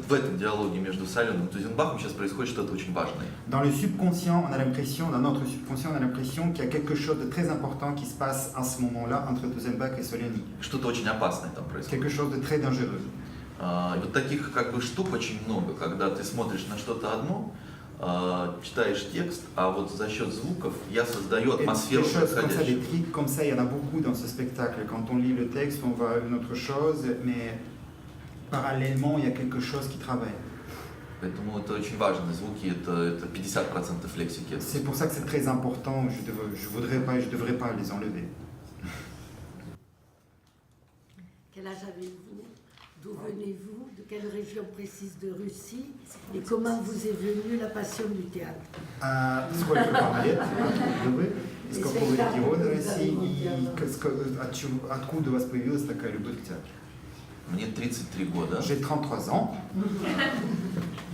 в этом диалоге между Соленым и Тузенбахом сейчас происходит что-то очень важное. Dans le subconscient, on a l'impression, dans notre subconscient, on a l'impression qu'il y a quelque chose de très important qui se passe à ce moment-là entre Tuzenbach et Soleny. Что-то очень опасное там происходит. Quelque chose de très dangereux. И вот таких как бы штук очень много, когда ты смотришь на что-то одно, читаешь текст, а вот за счет звуков я создаю Et атмосферу des choses comme ça, des происходящего. tricks comme ça, il y en a beaucoup dans ce spectacle. Quand on lit le texte, on voit une autre chose, mais parallèlement, il y a quelque chose qui travaille. Поэтому это очень важно. Звуки это 50% лексики. C'est pour ça que c'est très important. Je voudrais pas et je devrais pas les enlever. Quel âge avez-vous? D'où venez-vous? De quelle région précise de Russie? Et comment vous est venue la passion du théâtre? Сколько вам лет? Вы? Из какого региона России? И откуда у вас появилась такая любовь к театру? Мне 33 года. J'ai 33 ans.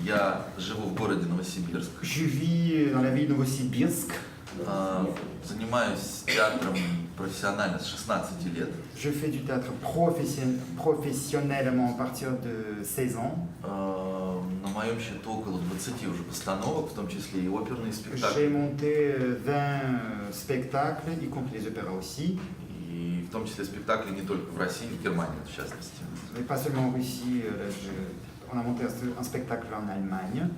Я живу в городе Новосибирск. Je vis dans la ville de Novosibirsk. Занимаюсь театром профессионально с 16 лет. Je fais du théâtre professionnellement à partir de 16 ans. На моем счету около 20 уже постановок, в том числе и оперные J'ai спектакли. monté 20 spectacles, y compris les opéras aussi. И в том числе спектакли не только в России, в Германии в частности. Mais pas seulement en Russie, on a monté un spectacle en Allemagne.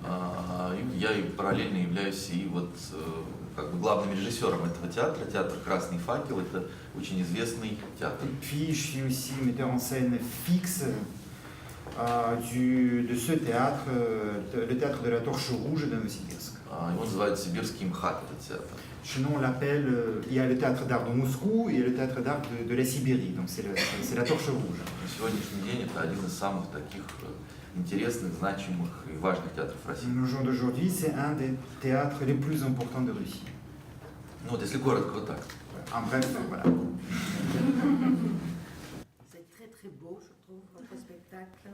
И я и параллельно являюсь и вот как бы главным режиссером этого театра. Театр «Красный факел» — это очень известный театр. Et puis je suis aussi metteur en scène fixe de ce théâtre, le théâtre de la Torche Rouge de Novosibirsk. Его называют «Сибирский МХАТ», этот театр. Chez nous, on l'appelle, il y a le théâtre d'art de Moscou et il y a le théâtre d'art de la Sibérie, donc c'est la Torche Rouge. На сегодняшний день это один из самых таких интересных, значимых и важных театров России. Le jour d'aujourd'hui, c'est un des théâtres les plus importants de Russie. Ну вот если коротко, вот так. En bref, voilà. C'est très très beau, je trouve, votre spectacle.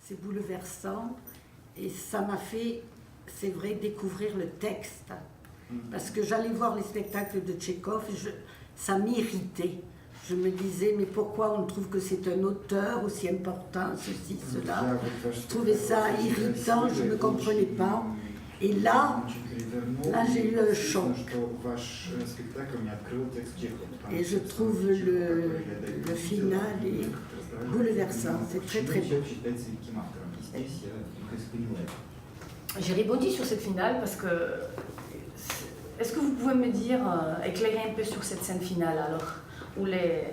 C'est bouleversant et ça m'a fait, c'est vrai, découvrir le texte. Parce que j'allais voir les spectacles de Tchekhov et ça m'irritait. Je me disais, mais pourquoi on trouve que c'est un auteur aussi important, ceci, cela. Je trouvais ça irritant, je ne comprenais pas. Et là j'ai eu un choc. Et je trouve le final est bouleversant, c'est très très beau. J'ai rebondi sur cette finale parce que... Est-ce que vous pouvez me dire, éclairer un peu sur cette scène finale alors, où les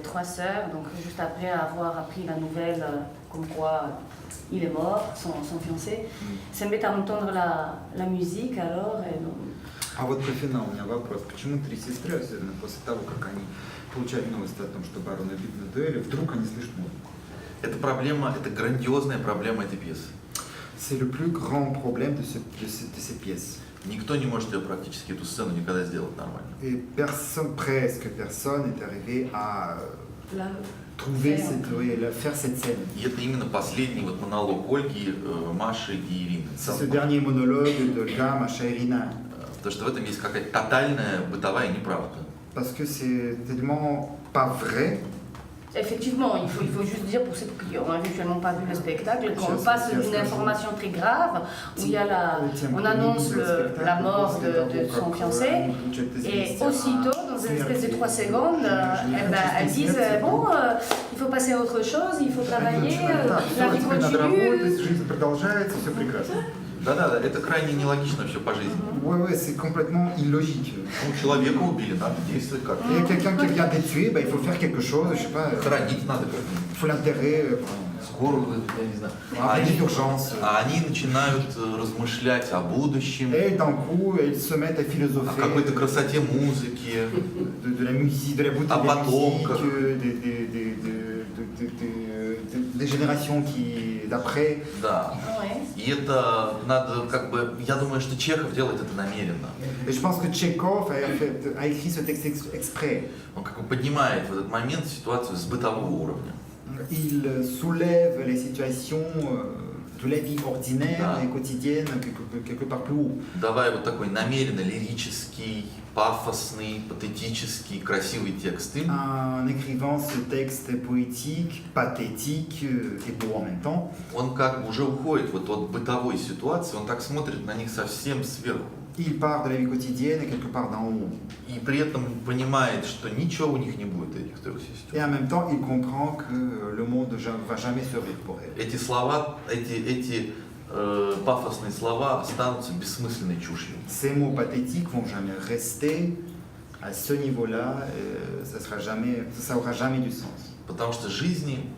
trois sœurs, donc juste après avoir appris la nouvelle comme quoi il est mort, son fiancé, se mettent à entendre la musique alors et donc... А вот про финал у меня вопрос. Почему три сестры, особенно после того, как они получали новость о том, что барон убит на дуэли, вдруг они слышат музыку? Это проблема, это грандиозная проблема этой пьесы. C'est le plus grand problème de cette pièce. Никто не может ее практически, эту сцену, никогда сделать нормально. Et presque personne n'est arrivé à faire cette scène. И это именно последний вот монолог Ольги, Маши и Ирины. C'est ce dernier monologue d'Olga, Masha et Irina. Потому что в этом есть какая-то тотальная бытовая неправда. parce que c'est tellement pas vrai. Effectivement, il faut juste dire pour ceux qui n'ont éventuellement pas vu le spectacle qu'on passe d'une information très grave où il y a on annonce la mort de son fiancé et aussitôt, dans une espèce de 3 secondes, elles disent bon, il faut passer à autre chose, il faut travailler, la vie continue. Жизнь продолжается, все прекрасно. Да-да, это крайне нелогично все по жизни. Ouais, c'est complètement illogique. Ну, человека убили, надо действовать как-то. Il y a quelqu'un qui vient d'être tué, il faut faire quelque chose, je sais pas. Хоронить надо как-то. Il faut l'enterrer. Скорую вызвать, я не знаю. Appeler d'urgence. А они начинают размышлять о будущем, Et d'un coup, ils se mettent à о philosopher какой-то красоте музыки, de la musique, de la beauté Ah, de la pardon, musique, des générations qui d'après. да. Ouais. И это надо как бы, я думаю, что Чехов делает это намеренно. Et je pense que Tchekhov a écrit ce texte exprès. Он как бы поднимает в этот момент ситуацию с бытового уровня. Il soulève les situations de la vie ordinaire et quotidienne quelque part plus haut. Давая вот такой намеренно лирический, пафосный, патетический, красивый текст им. En écrivant ce texte poétique, pathétique et beau en même temps, Он как бы уже уходит вот от бытовой ситуации, он так смотрит на них совсем сверху. il part de la vie quotidienne et quelque part d'en haut. И при этом понимает, что ничего у них не будет, этих 3 сестер. Et en même temps, il comprend que le monde ne va jamais survivre pour elle. Эти слова, эти пафосные слова останутся бессмысленной чушью. Ces mots pathétiques vont jamais rester à ce niveau-là, ça aura jamais du sens. Потому что жизни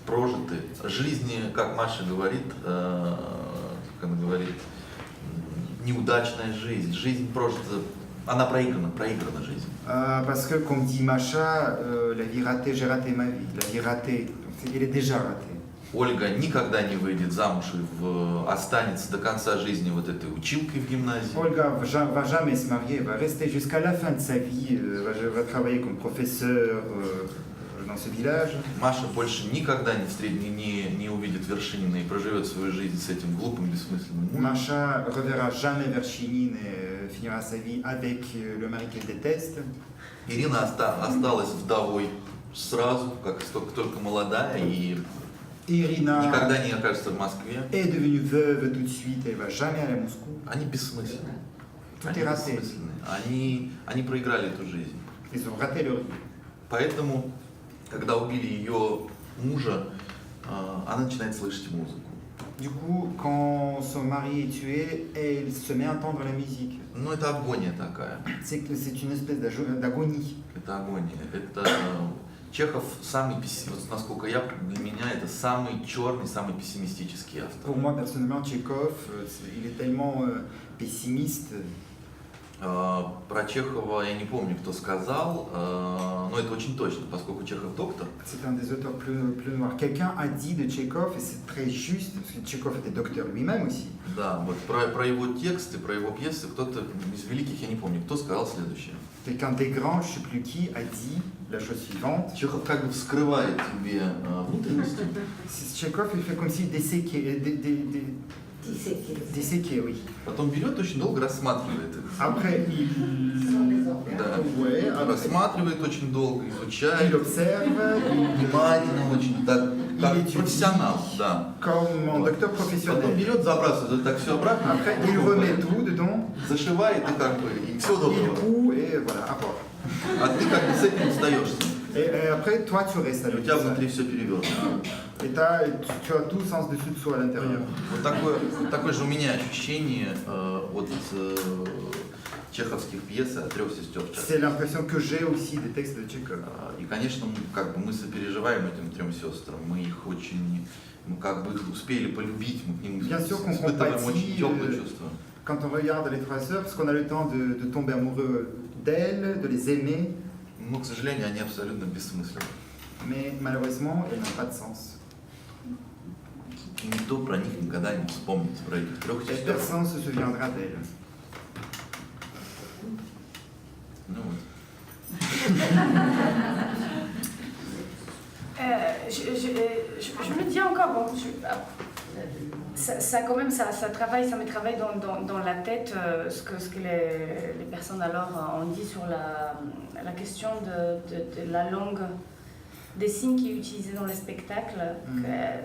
прожиты, жизни, как Маша говорит, как она говорит, неудачная жизнь, жизнь прожита, она проиграна жизнь. Parce que, comme dit Macha, la vie ratée, j'ai raté ma vie. La vie ratée, elle est déjà ratée. Ольга никогда не выйдет замуж и останется до конца жизни вот этой училкой в гимназии. Olga va jamais se marier, va rester jusqu'à la fin de sa vie, va travailler comme professeur dans ce village. Маша больше никогда не увидит Вершинина и проживет свою жизнь с этим глупым, бессмысленным мужем. Macha reverra jamais Verchinine et finira sa vie avec le mari qu'elle déteste. Ирина осталась вдовой сразу, как только молодая, и Irina никогда не окажется в Москве. est devenue veuve tout de suite, elle va jamais aller à Moscou. Они бессмысленны. Tout Они est raté. бессмысленны. Они проиграли эту жизнь. Ils ont raté leur vie. Поэтому, когда убили ее мужа, она начинает слышать музыку. Du coup, quand son mari est tué, elle se met à entendre la musique. Ну, это агония такая. C'est une espèce d'agonie. Это агония. Это Чехов самый, вот насколько для меня, это самый черный, самый пессимистический автор. Pour moi, personnellement, Tchekhov, il est tellement pessimiste. Про Чехова я не помню, кто сказал, но это очень точно, поскольку Чехов доктор. C'est un des auteurs plus noirs. Quelqu'un a dit de Tchekhov, et c'est très juste, parce que Tchekhov était docteur lui-même aussi. Да, вот про его тексты, про его пьесы, кто-то из великих, я не помню, кто сказал следующее. Quelqu'un des grands, je ne sais plus qui, a dit la chose suivante. Чехов как бы вскрывает тебе внутренности. Tchekhov, il fait comme s'il disséquait, disséquait, oui. Потом берет, очень долго рассматривает их. Après, il Рассматривает очень долго, изучает. observe, Внимательно очень, так, как étudie профессионал, да. comme un docteur Потом professionnel. берет, забрасывает так все обратно. Après, il remet tout dedans, Зашивает и как бы, и все il доброго. coud, et voilà, à part. А ты как бы с этим остаешься. Et après, toi, tu restes У avec тебя ça. внутри все перевернуто. Et tu as tout sens dessous à l'intérieur. Вот такое же у меня ощущение от чеховских пьес от 3 сестер. C'est l'impression que j'ai aussi des textes de Tchekhov. И, конечно, как бы мы сопереживаем этим 3 сестрам, мы их очень, мы как бы их успели полюбить, мы к ним Bien sûr qu'on испытываем очень compatit, теплые чувства. Quand on regarde les 3 sœurs, parce qu'on a le temps de tomber amoureux d'elles, de les aimer, Но, к сожалению, они абсолютно бессмысленны. mais malheureusement, elles n'ont pas de sens. И никто про них никогда не вспомнит, про этих 3 Et сестер. personne ne se souviendra d'elles. Ну вот. Je me dis encore, bon, ça quand même, ça me travaille dans la tête ce que les personnes alors ont dit sur la question de la langue des signes qui est utilisée dans les spectacles.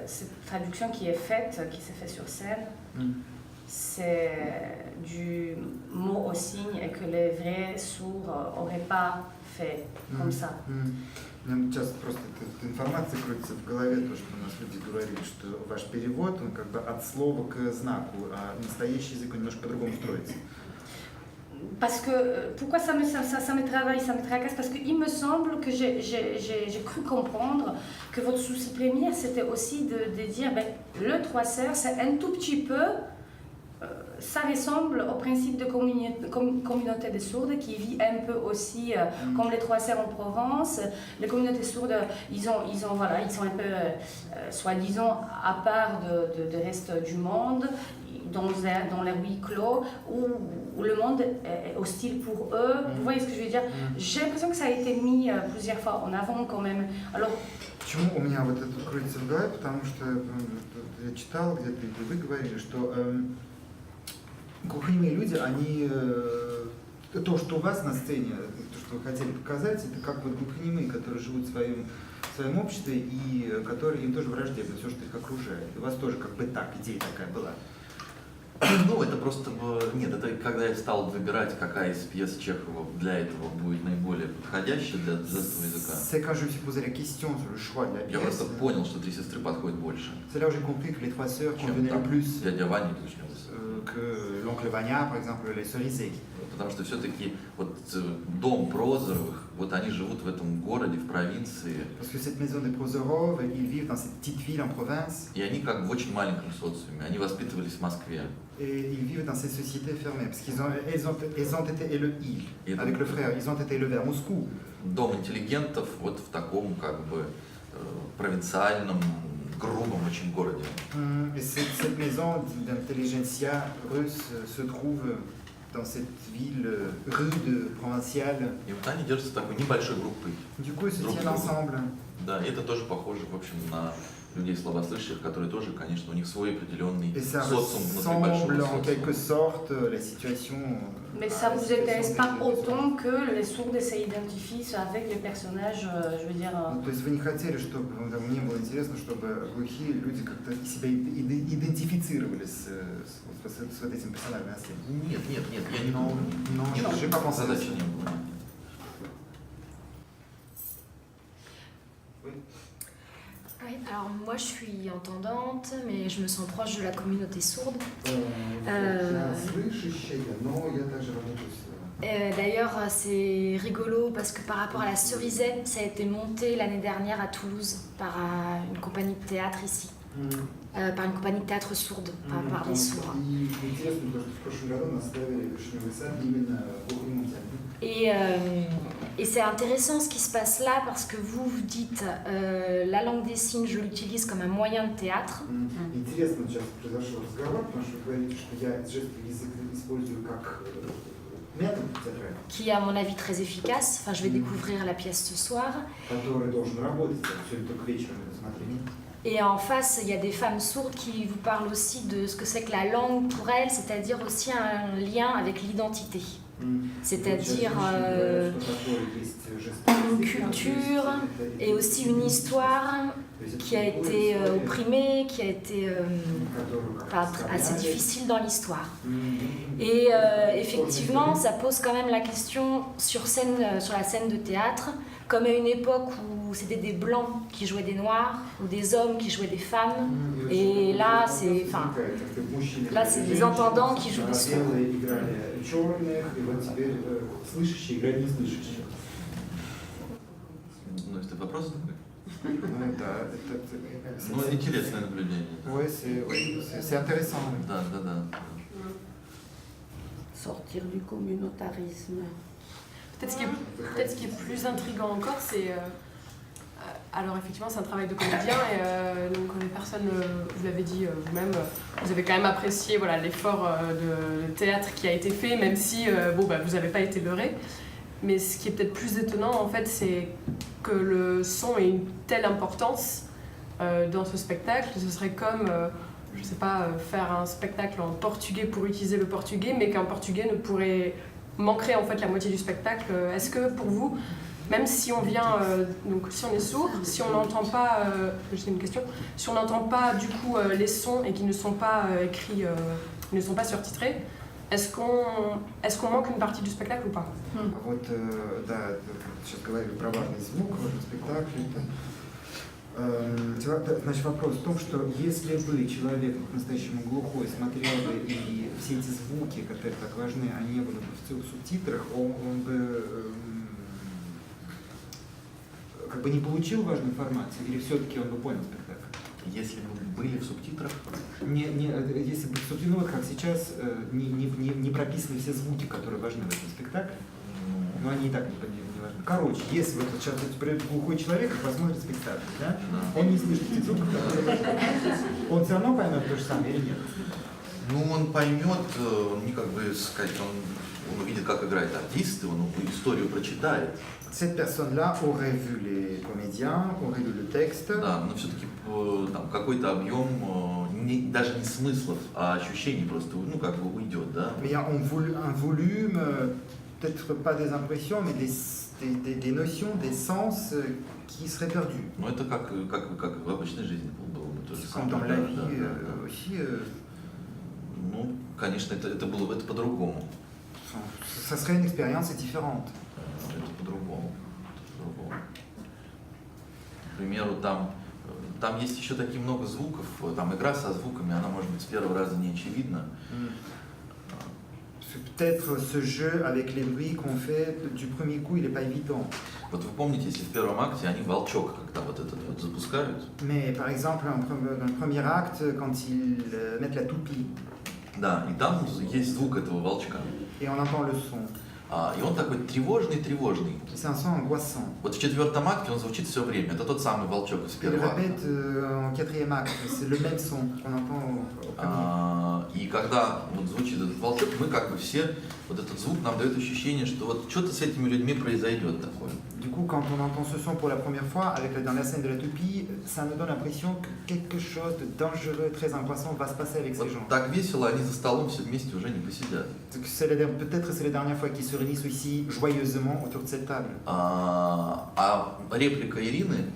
Cette traduction qui s'est faite sur scène, c'est du mot au signe et que les vrais sourds n'auraient pas fait comme ça. У меня сейчас просто эта информация крутится в голове, то, что у нас люди говорили, что ваш перевод, он как бы от слова к знаку, а настоящий язык он немножко по-другому строится. Parce que, pourquoi ça me travaille, ça me tracasse? Parce qu'il me semble que j'ai cru comprendre que votre souci premier, c'était aussi de dire, ben, le trois sœurs, c'est un tout petit peu, ça ressemble au principe de communauté des sourdes qui vit un peu aussi comme les trois sœurs en Provence. Les communautés sourdes, ils sont un peu, soi-disant, à part de reste du monde, dans les huis clos, où le monde est hostile pour eux. Vous voyez ce que je veux dire? J'ai l'impression que ça a été mis plusieurs fois en avant quand même. Alors, почему у меня вот это крутится в голове? Потому что я читал где-то, и вы говорили, что глухонемые люди, они то, что у вас на сцене, то, что вы хотели показать, это как вот глухонемые, которые живут в своем обществе и которые им тоже враждебно, все, что их окружает. У вас тоже как бы так, идея такая была. Ну, это просто... Нет, это когда я стал выбирать, какая из пьес Чехова для этого будет наиболее подходящая для этого языка. C'est quand je me suis posé la question sur le choix de la pièce. Я просто понял, что «Три сестры» подходит больше. C'est là où j'ai compris que les trois sœurs convenaient le plus «Дядя Ваня» que l'oncle Vania, par exemple, les Cerisay. Потому что все-таки вот дом Прозоровых, вот они живут в этом городе, в провинции. Parce que cette maison des Prozorov, ils vivent dans cette petite ville en province. И они как в очень маленьком социуме. Они воспитывались в Москве. Et ils vivent dans ces sociétés fermées, parce qu'ils ont été élevés, avec le frère, ils ont été élevés à Moscou. Дом интеллигентов вот в таком как бы провинциальном, грубом очень городе. Et cette maison d'intelligentsia russe se trouve dans cette ville rude, provinciale. И вот они держатся такой небольшой группой. Du coup, ils se tiennent ensemble. Да, и это тоже похоже, в общем, на людей слабослышащих, которые тоже, конечно, у них свой определенный социум внутри большого en quelque sorte la situation. Mais ça ne vous intéresse pas autant que les sourds s'identifient avec les personnages, je veux dire... То есть вы не хотели, чтобы мне было интересно, чтобы глухие люди как-то себя идентифицировали с этим персонажем на сцене? Нет, я не думаю. Non, j'ai pas pensé à ça. Задачи не было. Oui, alors moi je suis entendante, mais je me sens proche de la communauté sourde. D'ailleurs, c'est rigolo parce que par rapport à la Cerisette, ça a été monté l'année dernière à Toulouse par une compagnie de théâtre ici. Par une compagnie de théâtre sourde, par les sourds. Et c'est intéressant ce qui se passe là parce que vous dites la langue des signes, je l'utilise comme un moyen de théâtre. Qui est à mon avis très efficace. Enfin, je vais découvrir la pièce ce soir. Et en face, il y a des femmes sourdes qui vous parlent aussi de ce que c'est que la langue pour elles, c'est-à-dire aussi un lien avec l'identité. C'est-à-dire une culture et aussi une histoire qui a été opprimée, qui a été assez difficile dans l'histoire. Et effectivement, ça pose quand même la question sur la scène de théâtre, comme à une époque où c'était des blancs qui jouaient des noirs ou des hommes qui jouaient des femmes. Et là, c'est des entendants qui jouent des sourds. Ну, это вопрос такой? Да, Ну, интересное наблюдение. Oui, c'est intéressant. Да. Sortir du communautarisme. Peut-être ce qui est plus intriguant encore, c'est... alors effectivement, c'est un travail de comédien et donc les personnes, vous l'avez dit vous-même, vous avez quand même apprécié voilà, l'effort de théâtre qui a été fait, même si vous n'avez pas été leurré. Mais ce qui est peut-être plus étonnant, en fait, c'est que le son ait une telle importance dans ce spectacle. Ce serait comme je sais pas, faire un spectacle en portugais pour utiliser le portugais, mais qu'un portugais manquerait en fait la moitié du spectacle. Est-ce que pour vous, même si on vient, donc si on est sourd, si on n'entend pas, j'ai une question, si on n'entend pas du coup les sons et qu'ils ne sont pas écrits, ne sont pas surtitrés, est-ce qu'on manque une partie du spectacle ou pas? Вот, да, сейчас говорили про важный звук в этом спектакле. Значит, вопрос в том, что если бы человек по-настоящему глухой смотрел бы и все эти звуки, которые так важны, они не были бы в субтитрах, он бы как бы не получил важную информацию, или все-таки он бы понял спектакль? Если бы были в субтитрах? Если бы субтитры, ну вот как сейчас, не прописаны все звуки, которые важны в этом спектакле, но они и так не важны. Короче, если вот сейчас придет глухой человек и посмотрит спектакль, да? Он не слышит эти звуки, он все равно поймет то же самое или нет? Ну, он поймет, он как бы сказать, он увидит, как играют артисты, он историю прочитает. Cette personne-là aurait vu les comédiens, aurait lu le texte. Да, но все-таки там какой-то объем, даже не смыслов, а ощущений просто, ну, как бы уйдет, да. Mais il y a un volume, peut-être pas des impressions, mais des notions, des sens qui seraient perdus. Ну, это как в обычной жизни было бы то же самое. Comme dans la vie aussi. Ну, конечно, это было бы по-другому. Ça serait une expérience différente. Это по-другому. К примеру, там есть еще такие много звуков, там игра со звуками, она может быть с первого раза не очевидна. Peut-être ce jeu avec les bruits qu'on fait du premier coup, il n'est pas évident. Вот вы помните, если в первом акте они волчок когда вот этот вот запускают. Mais par exemple, dans le premier acte, quand ils mettent la toupie. Да, и там есть звук этого волчка. Et on entend le son. И он такой тревожный. C'est un son angoissant. Вот в четвертом акте он звучит все время. Это тот самый волчок из первого акта. Il répète en quatrième acte. C'est le même son qu'on entend au premier. И когда вот звучит этот волчок, мы как бы все, вот этот звук нам дает ощущение, что вот что-то с этими людьми произойдет такое. Du coup, quand on entend ce son pour la première fois, dans la scène de la toupie, ça nous donne l'impression que quelque chose de dangereux, très angoissant va se passer avec ces gens. Так весело, они за столом все вместе уже не посидят. Peut-être c'est la dernière fois qu'ils se réunissent ici joyeusement autour de cette table. А réplique Ирины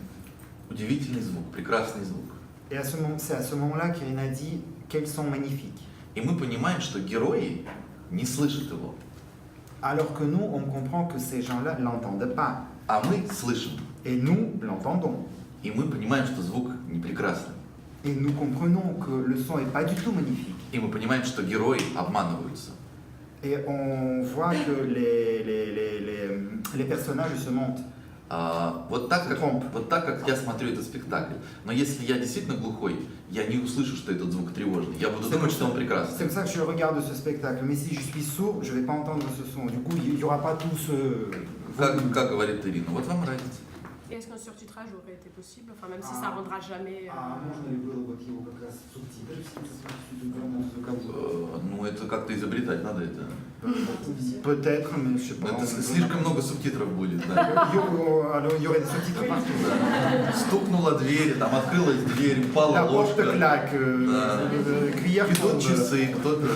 удивительный звук, прекрасный звук. Et c'est à ce moment-là qu'Irina dit quels sont magnifiques. И мы понимаем, что герои не слышат его. Alors que nous, on comprend que ces gens-là l'entendent pas. А мы слышим. Et nous l'entendons. И мы понимаем, что звук не прекрасный. Et nous comprenons que le son est pas du tout magnifique. И мы понимаем, что герои обманываются. Et on voit que les personnages se mentent. Вот так как я смотрю этот спектакль. Но если я действительно глухой, я не услышу, что этот звук тревожный. Я буду думать, что он прекрасный. C'est comme ça que je regarde ce spectacle. Mais si je suis sourd, je vais pas entendre ce son. Du coup, il y aura pas tout ce. Как говорит Ирина, вот вам разница. Et est-ce qu'un surtitrage aurait été possible, enfin même si ça rendra jamais. Можно ли было бы его как раз субтитры Ну это как-то изобретать надо это. Peut-être, mais je sais pas. Это слишком много субтитров будет, да. Alors il y aurait des sous-titres partout. Стукнула дверь, там открылась дверь, упала ложка. Идут часы, кто-то.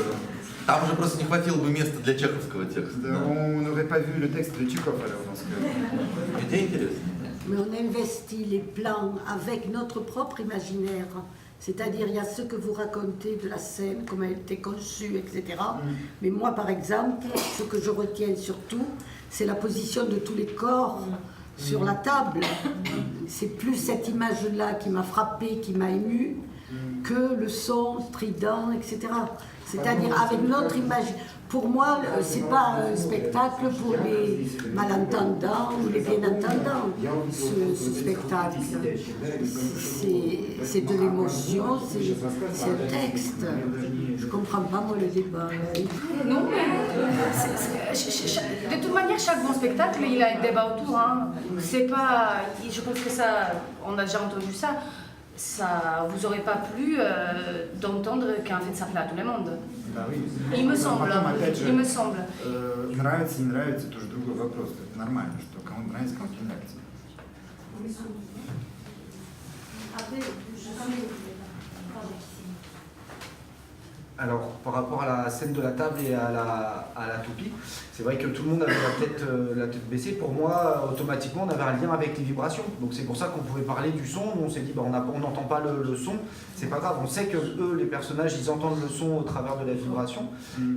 Там уже просто не хватило бы места для чеховского текста. On n'aurait pas vu le texte de Tchekhov alors dans ce cas. Идея интересная. Mais on investit les plans avec notre propre imaginaire. C'est-à-dire, il y a ce que vous racontez de la scène, comment elle était conçue, etc. Mais moi, par exemple, ce que je retiens surtout, c'est la position de tous les corps sur la table. C'est plus cette image-là qui m'a frappée, qui m'a émue, que le son strident, etc. C'est-à-dire, avec notre image. Pour moi, c'est pas un spectacle pour les malentendants ou les bien-entendants, ce spectacle. C'est de l'émotion, c'est un texte. Je comprends pas, moi, le débat. Non, de toute manière, chaque bon spectacle, il a un débat autour. Hein. C'est pas, je pense que ça, on a déjà entendu ça. Ça vous aurait pas plu d'entendre qu'en fait ça plaît à tout le monde. Да, oui. Il me semble. Il me semble. Нравится, не нравится, это уже другой вопрос. Это нормально, что кому нравится, кому не нравится. Après, Alors, par rapport à la scène de la table et à la toupie, c'est vrai que tout le monde avait la tête baissée. Pour moi, automatiquement, on avait un lien avec les vibrations. Donc c'est pour ça qu'on pouvait parler du son. On s'est dit, bah, on n'entend pas le son, c'est pas grave. On sait que eux, les personnages, ils entendent le son au travers de la vibration.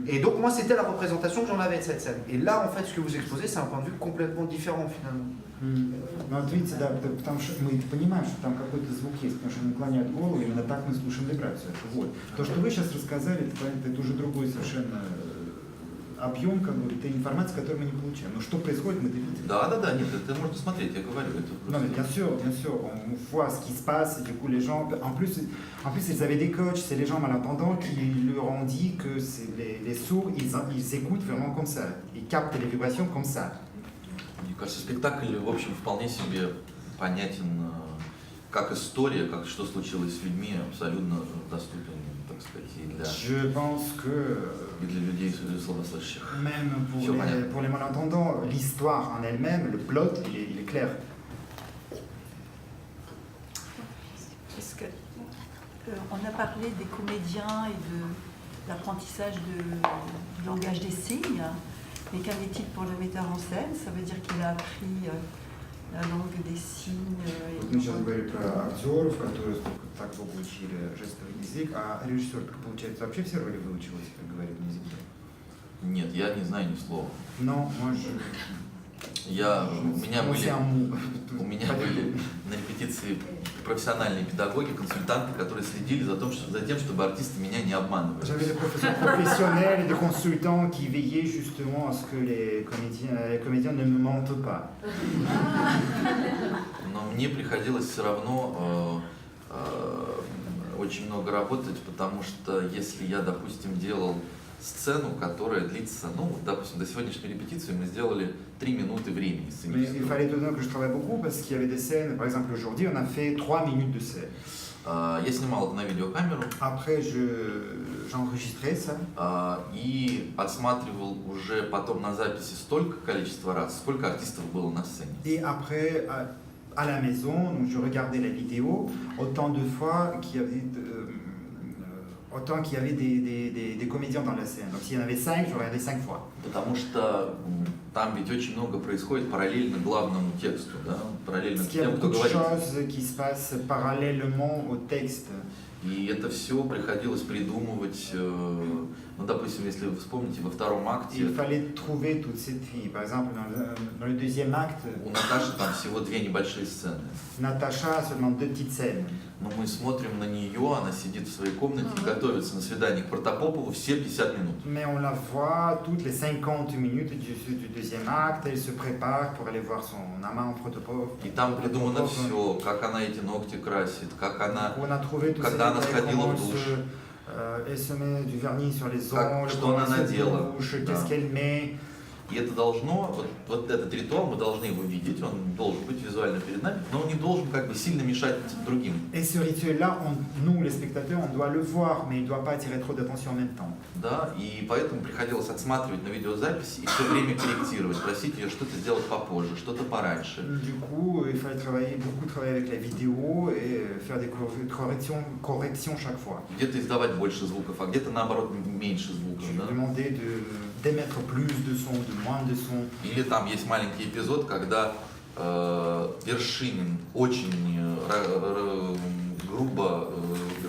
Et donc moi, c'était la représentation que j'en avais de cette scène. Et là, en fait, ce que vous exposez, c'est un point de vue complètement différent finalement. Ну вот видите, да, потому что мы понимаем, что там какой-то звук есть, потому что он наклоняет голову, именно так мы слушаем вибрацию. Вот. То, что вы сейчас рассказали, это уже другой совершенно объем как бы, той информации, которую мы не получаем. Но что происходит, мы это видим. Да, нет, это можно смотреть, я говорю. Это non, mais bien sûr, on voit ce qui se passe, et du coup les gens, en plus ils avaient des coachs, c'est les gens malentendants qui leur ont dit que les sourds, ils écoutent vraiment comme ça, ils captent les vibrations comme ça. Мне кажется, спектакль, в общем, вполне себе понятен как история, как что случилось с людьми, абсолютно доступен, так сказать, и для, Je pense que и для людей слабослышащих. même pour les malentendants, l'histoire en elle-même, le plot, il est clair. Est-ce que on a parlé des comédiens et de l'apprentissage du langage des signes, mais qu'en est-il pour le metteur en scène? Ça veut dire qu'il a appris la langue des signes. Вот мы сейчас говорим про актеров, которые так долго учили жестовый язык, а режиссер, получается, вообще все роли выучил, если как говорят на языке? Нет, я не знаю ни слова. Non, moi je... У меня были на репетиции профессиональные педагоги, консультанты, которые следили за тем, чтобы артисты меня не обманывали. J'avais des professeurs professionnels et des consultants qui veillaient justement à ce que les comédiens ne me mentent pas. Но мне приходилось все равно очень много работать, потому что если я, допустим, делал сцену, которая длится, ну, допустим, до сегодняшней репетиции мы сделали 3 минуты времени Mais il сценического. fallait tout de même que je travaille beaucoup parce qu'il y avait des scènes, par exemple aujourd'hui on a fait 3 minutes de scène. Я снимал это на видеокамеру. Après j'enregistrais ça. И отсматривал уже потом на записи столько количества раз, сколько артистов было на сцене. Et après à la maison, donc je regardais la vidéo autant de fois qu'il y avait des comédiens dans la scène. Donc s'il y en avait 5, je regardais 5 fois. Потому что там ведь очень много происходит параллельно главному тексту, да? Параллельно Parce qu'il y a тем, кто beaucoup de говорит. choses qui se passent parallèlement au texte. И это все приходилось придумывать, ну, допустим, если вы вспомните, во втором акте Il fallait trouver toute cette vie. Par exemple, dans le deuxième acte, у Наташи там всего 2 небольшие сцены. Natacha a seulement 2 petites scènes. Но мы смотрим на нее, она сидит в своей комнате и готовится на свидание к Протопопову все 50 минут. Mais on la voit toutes les 50 minutes du deuxième acte, elle se prépare pour aller voir son amant Protopop. И там придумано все, как она эти ногти красит, как она, On a trouvé tout когда она сходила в душ, elle se met du vernis sur les Как, ongles, что она comment elle se надела, douche, да. qu'est-ce qu'elle met. И это должно, вот этот ритуал, мы должны его видеть, он должен быть визуально перед нами, но он не должен как бы сильно мешать другим. Et ce rituel-là, nous les spectateurs, on doit le voir, mais il ne doit pas attirer trop d'attention en même temps. Да, и поэтому приходилось отсматривать на видеозаписи и все время корректировать, просить ее что-то сделать попозже, что-то пораньше. Du coup, il fallait beaucoup travailler avec la vidéo et faire des corrections chaque fois. Где-то издавать больше звуков, а где-то наоборот меньше звуков. Je Да? demandais d'émettre plus de son, de moins de son. Или там есть маленький эпизод, когда Вершинин очень грубо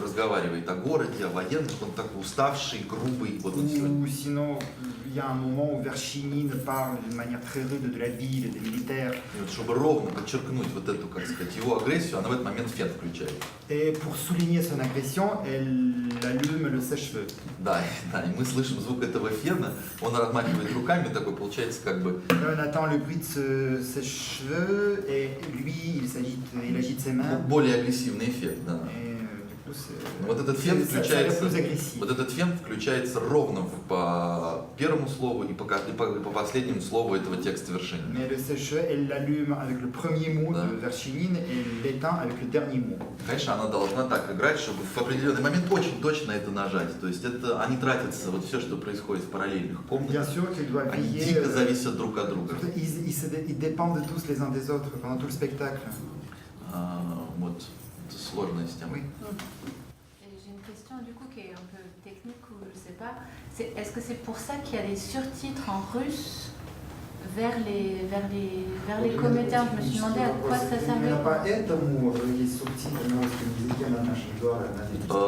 разговаривает о городе, о военных, он такой уставший, грубый. Вот он Ou sinon, il y a un moment où Verchinine parle d'une manière très rude de la ville, des militaires. И вот, чтобы ровно подчеркнуть вот эту, как сказать, его агрессию, она в этот момент фен включает. Et pour souligner son agression, elle allume le sèche-cheveux. Да, и мы слышим звук этого фена, он размахивает руками, такой получается как бы... On attend le bruit de ce sèche-cheveux et lui, il agite ses mains. Более агрессивный эффект, да. Et du coup, Вот этот фен ça включается, plus agressif. вот этот фен включается ровно по первому слову и по последнему слову этого текста Вершинина. Mais le sèche-cheveux, elle l'allume avec le premier mot Да. de Verchinine et l'éteint avec le dernier mot. Конечно, она должна так играть, чтобы в определенный момент очень точно это нажать. То есть это, они тратятся, вот все, что происходит в параллельных Bien комнатах, sûr qu'il doit они veiller. дико зависят друг от друга. Ils dépendent tous les uns des autres pendant tout le spectacle. Вот, это сложная система. Oui. J'ai une question du coup qui est un peu technique ou je sais pas. Est-ce que c'est pour ça qu'il y a des surtitres en russe vers les comédiens? Je me suis demandé à quoi ça servait. Именно поэтому есть субтитры на русском языке на нашем дуале.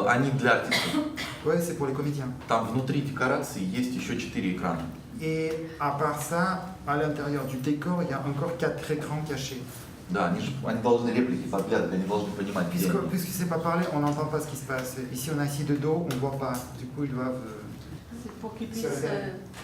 Они для артистов. Ouais, c'est pour les comédiens. Там внутри декорации есть еще 4 écrans. Et à part ça, à l'intérieur du décor, il y a encore 4 écrans cachés. Да, они должны реплики подглядывать, они должны понимать, где они. Puisque c'est pas parlé, on n'entend pas ce qui se passe. Ici, on est assis de dos, on voit pas. Du coup, ils doivent. C'est pour qu'ils puissent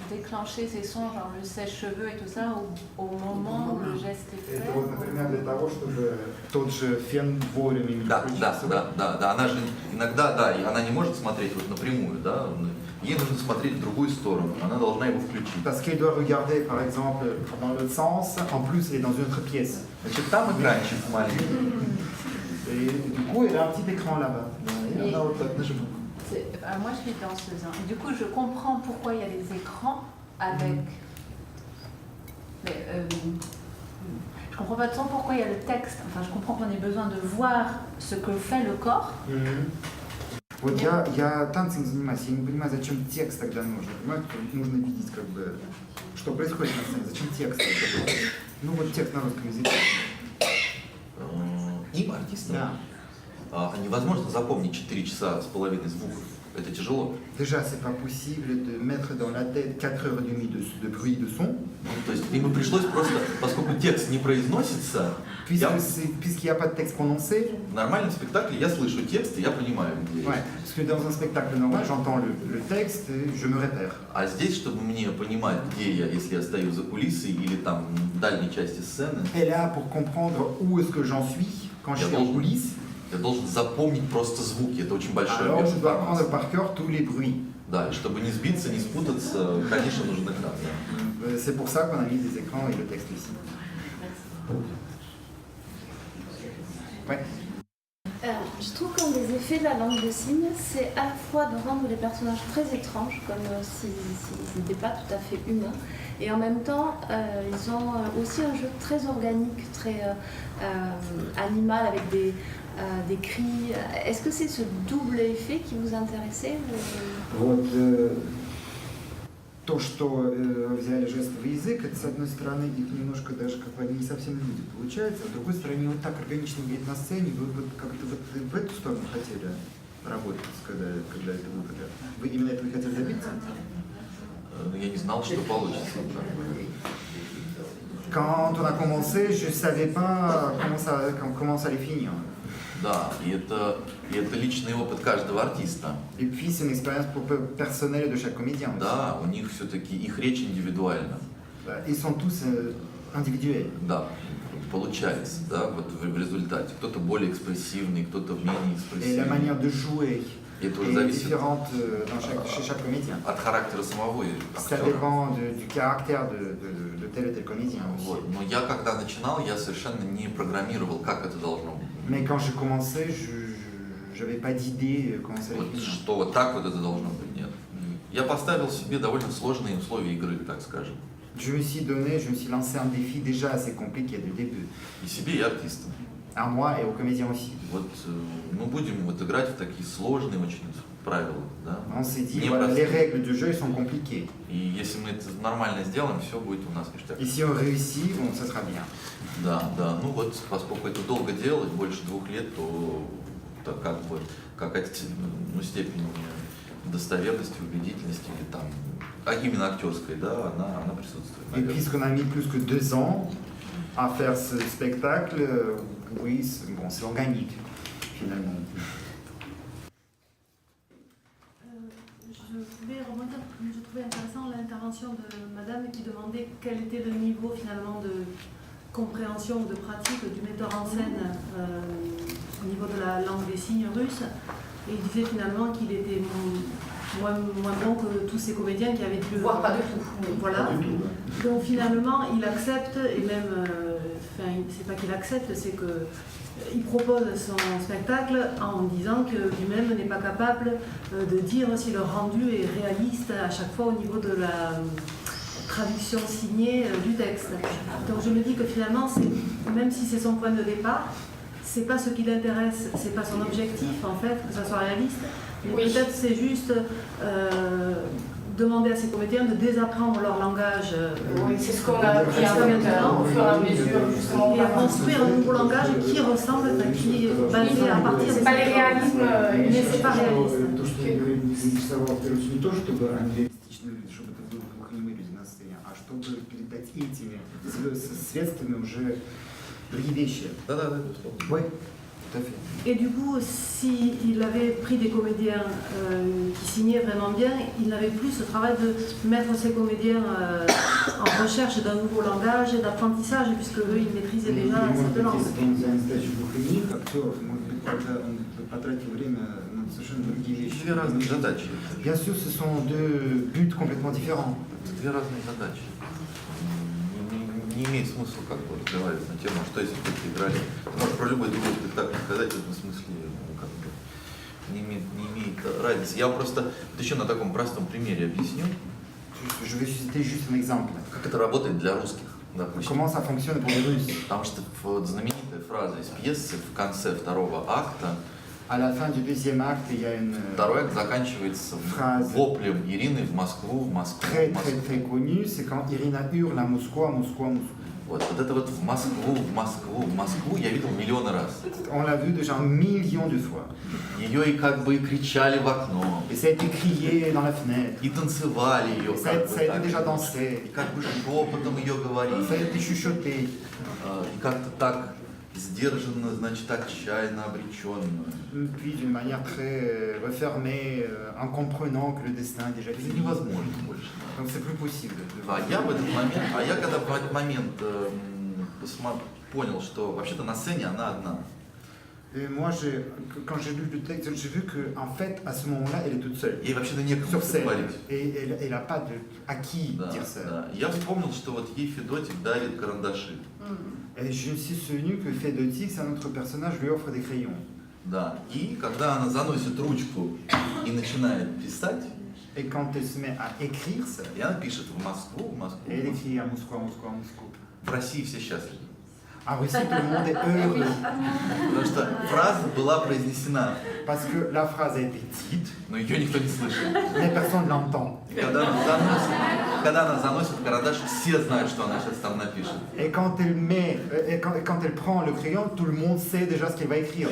déclencher ces sons, genre le sèche-cheveux et tout ça, au moment où le geste est fait. Это вот, например, для того, чтобы тот же фен вовремя включился. Да, она же иногда, да, и она не может смотреть вот напрямую, да, ей нужно смотреть в другую сторону, она должна его включить. Parce qu'elle doit regarder, par exemple, dans l'autre sens, en plus, elle est dans une autre pièce. Значит, там экранчик маленький. Et du coup, elle a un petit écran là-bas. Et она вот так нажимает. Moi, je suis danseuse. Hein. Et du coup, je comprends pourquoi il y a des écrans avec. Mais je comprends pas tant pourquoi il y a le texte. Enfin, je comprends qu'on ait besoin de voir ce que fait le corps. Вот я танцем занимаюсь, я не понимаю, зачем текст тогда нужен. Понимаете, нужно видеть, как бы, что происходит на сцене, зачем текст тогда? Ну вот текст на русском языке. Им, артистам, Да. невозможно запомнить 4 часа с половиной звуков. Это тяжело. Déjà, c'est pas possible de mettre dans la tête 4h30 de bruit, de son. То есть ему пришлось просто, поскольку текст не произносится, Puisqu'il n'y a pas de texte prononcé. В нормальном спектакле я слышу текст, и я понимаю, где Ouais, parce que dans un spectacle normal, j'entends le texte et je me repère. А здесь, чтобы мне понимать, где я, если я стою за кулисой или там в дальней части сцены, Et là, pour comprendre où est-ce que j'en suis quand je suis en coulisses, я должен запомнить просто звуки. Это очень большой alors объем je dois информации. apprendre par cœur tous les bruits. Да, и чтобы не сбиться, не спутаться, конечно, нужен экран. Да. C'est pour ça qu'on a mis des écrans et le texte ici. Ouais. Je trouve qu'un des effets de la langue de signes, c'est à la fois de rendre les personnages très étranges, comme s'ils n'étaient pas tout à fait humains, et en même temps, ils ont aussi un jeu très organique, très animal, avec des cris. Est-ce que c'est ce double effet qui vous intéressait Вот то, что взяли жестовый язык, это с одной стороны их немножко даже как бы они не совсем люди получается, а с другой стороны вот так органично видеть на сцене, вы вот как-то вот в эту сторону хотели работать, когда это выбрали? Вы именно этого хотели добиться? Я не знал, что получится. Quand on a commencé, je ne savais pas comment ça allait finir. Да, и это личный опыт каждого артиста. Et puis c'est une expérience personnelle de chaque comédien. Да, у них все-таки их речь индивидуальна. Ils sont tous individuels. Да, получается, да, вот в результате. Кто-то более экспрессивный, кто-то менее экспрессивный. Et la manière de jouer est différente chez chaque comédien. От характера самого Ça dépend du caractère de tel ou tel comédien. Вот. Но я когда начинал, я совершенно не программировал, как это должно быть. Mais quand j'ai commencé, je n'avais pas d'idée comment ça allait Вот, finir. что вот так вот это должно быть, нет. Я поставил себе довольно сложные условия игры, так скажем. Je me suis lancé un défi déjà assez compliqué dès le début. И себе, и артистам. À moi et aux comédiens aussi. Вот мы будем вот играть в такие сложные очень правила, да? On s'est dit, voilà, les règles du jeu sont compliquées. И если мы это нормально сделаем, все будет у нас ништяк. Et si on réussit, bon, ça sera bien. Да, да. Ну вот, поскольку это долго делать, больше 2 лет, то как бы какая-то степень достоверности, убедительности или там, а именно актерской, да, она присутствует. Et puisqu'on a mis plus que 2 ans à faire ce spectacle, oui, c'est organique finalement. Je trouvais intéressant l'intervention de madame qui demandait quel était le niveau finalement de compréhension ou de pratique du metteur en scène au niveau de la langue des signes russe. Et il disait finalement qu'il était moins bon que tous ces comédiens qui avaient dû... Voire pas du tout. Voilà. Donc finalement, il accepte, et même, enfin, c'est pas qu'il accepte, c'est qu'il propose son spectacle en disant que lui-même n'est pas capable de dire si le rendu est réaliste à chaque fois au niveau de la traduction signée du texte. Donc je me dis que finalement, même si c'est son point de départ, c'est pas ce qui l'intéresse, c'est pas son objectif en fait, que ça soit réaliste. Mais Oui. peut-être c'est juste demander à ces comédiens de désapprendre leur langage. Oui, c'est ce qu'on a appris en fait, au fur et à mesure, justement. Et à construire un nouveau langage qui ressemble, qui est basé à partir C'est pas les réalismes, mais c'est pas réaliste. То, что я говорю, не заинтересовало, короче, не то, чтобы они реалистично, чтобы это было глухонемые люди на сцене, а чтобы передать этими средствами уже другие вещи. Да, безусловно. Oui, tout à fait. Et du coup, s'il avait pris des comédiens qui signaient vraiment bien, il n'avait plus ce travail de mettre ces comédiens en recherche d'un nouveau langage et d'apprentissage, puisque eux, ils maîtrisaient déjà cette langue. Если бы он взял задачу глухонемых актеров, может быть, тогда он бы потратил время на совершенно другие вещи. Две разные задачи. Bien sûr, ce sont deux buts complètement différents. Две разные задачи. Не имеет смысла как бы разговаривать на тему, что если только играли. Ты можешь про любой другой спектакль сказать, в этом смысле как бы не имеет разницы. Я вам просто еще на таком простом примере объясню. Je vais citer juste un exemple. Как это работает для русских, допустим. Comment ça fonctionne pour les Russes? Потому что знаменитая фраза из пьесы в конце второго акта. À la fin du deuxième acte, il y a une Второй акт заканчивается phrase воплем Ирины в Москву, très connue, c'est quand Irina hurle à Moscou, à Moscou, à Moscou. Вот это вот в Москву я видел миллионы раз. On l'a vu déjà un million de fois. Ее и как бы и кричали в окно. Et ça a été crié dans la fenêtre. И танцевали ее. Ça a été déjà dansé. И как бы шепотом ее говорили. Ça a été chuchoté. И как-то так сдержанно, значит, отчаянно, обреченно. Puis d'une manière très refermée, en comprenant que le destin est déjà Это fini. невозможно больше. Donc c'est plus possible. Я когда в этот момент понял, что вообще-то на сцене она одна. Et moi, quand j'ai lu le texte, j'ai vu qu'en fait, à ce moment-là, elle est toute seule. Ей вообще-то некому Sur scène. говорить. Et elle n'a pas à qui dire ça. Да. Я вспомнил, что вот ей Федотик дарит карандаши. Et je me suis souvenu que Fédotic, c'est un autre personnage, lui offre des crayons. Да. И когда она заносит ручку и начинает писать, Et quand elle se met à écrire ça, и она пишет в Москву, et elle écrit à Moscou, à Moscou, à Moscou. В России все счастливы. En Russie, tout le monde est heureux. Потому что фраза была произнесена, Parce que la phrase a été dite, но ее никто не слышал. mais personne ne l'entend. И когда она заносит карандаш, все знают, что она сейчас там напишет. Et quand elle prend le crayon, tout le monde sait déjà ce qu'elle va écrire.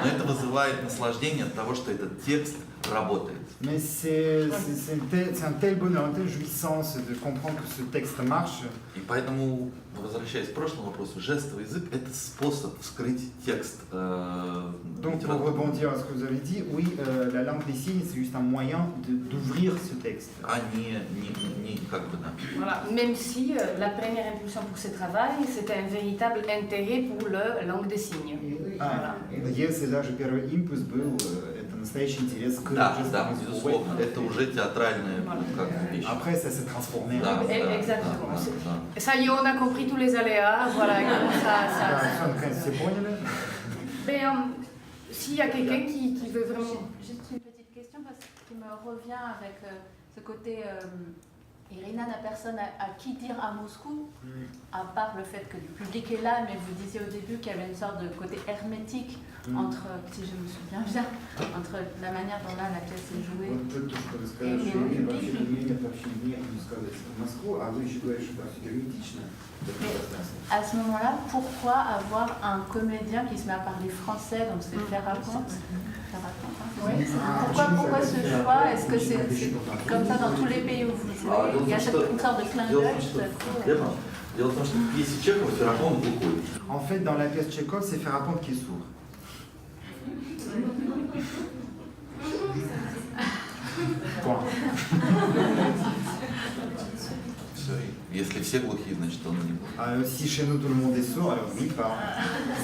Но это вызывает наслаждение от того, что этот текст работает. Mais c'est un tel bonheur, une telle jouissance de comprendre que ce texte marche. И поэтому, возвращаясь к прошлому вопросу, жестовый язык – это способ вскрыть текст. Donc pour rebondir à ce que vous avez dit, oui, la langue des signes, c'est juste un moyen d'ouvrir ce texte. А не как бы, да. Voilà. Même si la première impulsion pour ce travail, c'était un véritable intérêt pour la langue des signes. Voilà. Если даже первый импульс был, это настоящий интерес к Да, жестовому языку. безусловно, это уже театральная как бы, вещь. Après, ça s'est transformé. Да, Exactement. да. Ça y est, on a compris tous les aléas. Voilà. Да, наконец все поняли. Mais s'il y a quelqu'un qui veut vraiment... Juste une petite question parce qu'il me revient avec ce côté Irina n'a personne à qui dire à Moscou, à part le fait que le public est là, mais vous disiez au début qu'il y avait une sorte de côté hermétique entre, si je me souviens bien, entre la manière dont là la pièce est jouée et le public. À ce moment-là, pourquoi avoir un comédien qui se met à parler français, donc c'est faire raconte? Oui. Pourquoi ce choix? Est-ce que c'est comme ça dans tous les pays où vous jouez? Il y a une sorte de clin d'œil. Дело в том, что в пьесе Чехова Ферапонт глухой. En fait, dans la pièce Tchekhov, c'est Ferapont qui est sourd. Point. Все. Если все глухие, значит он не глухой. Si chez nous tout le monde est sourd, alors lui pas.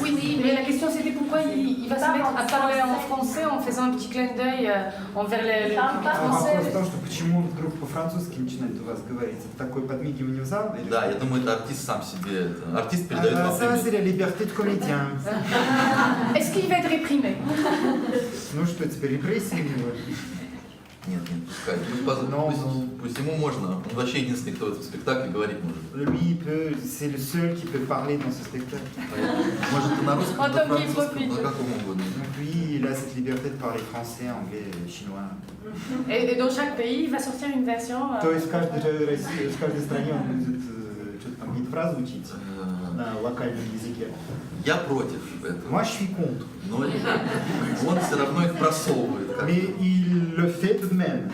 Oui, mais la question c'était pourquoi il va se mettre à parler en français en faisant un petit clin d'œil envers le public français. Вопрос в том, что почему вдруг по-французски начинает у вас говорить? Это такое подмигивание в зал? Да, я думаю, это артист сам себе. Артист передает вам Ça, c'est la liberté de comédien. Est-ce qu'il va être réprimé? Ну что, теперь репрессии? Нет, пускай. Пусть ему можно. Он вообще единственный, кто в этом спектакле говорить может. Lui, c'est le seul qui peut parler dans ce spectacle. Может, на русском, на французском, на каком угодно. Donc lui, il a cette liberté de parler français, anglais, chinois. Et dans chaque pays, il va sortir une version. То есть в каждой стране он будет что-то там какие-то фразы учить на локальном языке. Я против этого. Moi, je suis contre. Но он все равно их просовывает. Mais il le fait tout de même.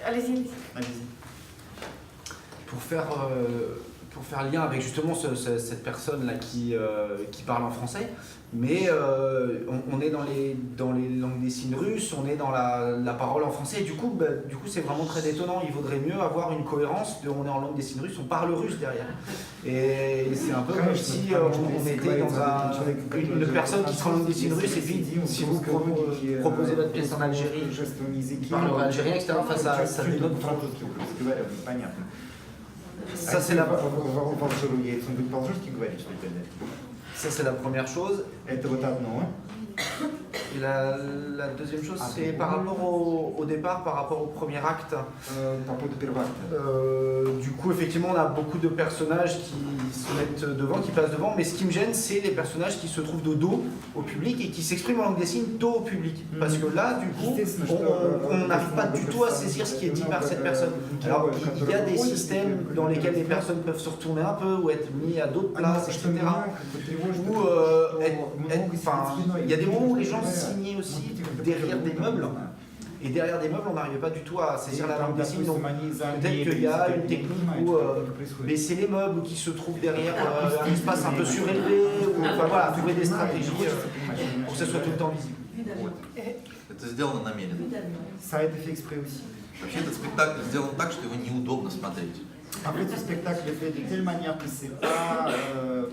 Allez-y. Allez-y. Pour faire lien avec justement cette personne-là qui parle en français, mais on est dans les langues des signes russes, on est dans la parole en français, et du coup c'est vraiment très étonnant. Il vaudrait mieux avoir une cohérence on est en langue des signes russes, on parle russe derrière. Et c'est un peu comme si on était dans une personne qui sera en langue des signes russes, et puis si vous proposez votre pièce en Algérie, il parle algérien, etc. Enfin, ça dénote. Ça c'est la... Ça c'est la première chose. Et la deuxième chose, c'est par rapport au départ, par rapport au premier acte. Du coup, effectivement, on a beaucoup de personnages qui se mettent devant, qui passent devant, mais ce qui me gêne, c'est les personnages qui se trouvent de dos au public et qui s'expriment en langue des signes dos au public. Parce que là, du coup, on n'arrive pas du tout à saisir ce qui est dit par cette personne. Alors, il y a des systèmes dans lesquels les personnes peuvent se retourner un peu ou être mis à d'autres places, etc. Ou il y a des moments où les gens signaient aussi derrière des meubles. Et derrière des meubles, on n'arrivait pas du tout à saisir la langue des signes. Donc peut-être qu'il y a une technique où baisser les meubles ou qui se trouve derrière un espace un peu surélevé. Ou, enfin voilà, trouver des stratégies pour que ce soit tout le temps visible. Это сделано намеренно. Ça a été fait exprès aussi. Вообще этот спектакль сделан так, что его неудобно смотреть. En fait, ce spectacle est fait de telle manière que c'est pas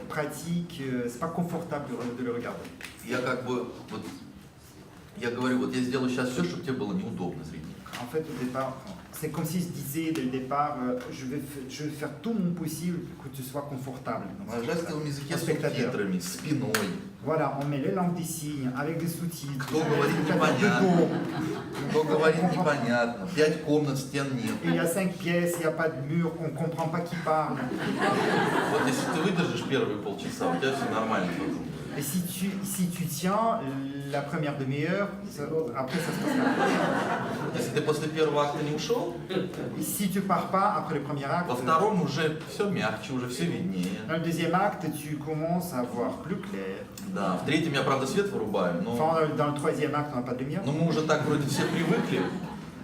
pratique, c'est pas confortable de le regarder. Я как бы вот я говорю, вот я сделаю сейчас все, чтобы тебе было неудобно зритель. En fait, au départ, c'est comme si je disais dès le départ, je vais faire tout mon possible pour que tu sois confortable. На жестовом языке с субтитрами, спиной. Voilà, on met les langues des signes avec des sous-titres. Кто говорит непонятно, кто говорит непонятно, 5 комнат, стен нет. Il y a 5 pièces, il n'y a pas de mur, on ne comprend pas qui parle. Вот если ты выдержишь первые полчаса, у тебя все нормально. Et si tu tiens la première demi-heure, après ça se passe mal. Если ты после первого акта не ушел, Et si tu pars pas après le premier acte, во втором уже все мягче, уже все виднее. Dans le deuxième acte, tu commences à voir plus clair. Да, в третьем я, правда, свет вырубаю, но... Enfin, dans le troisième acte, on n'a pas de lumière. Но мы уже так вроде все привыкли.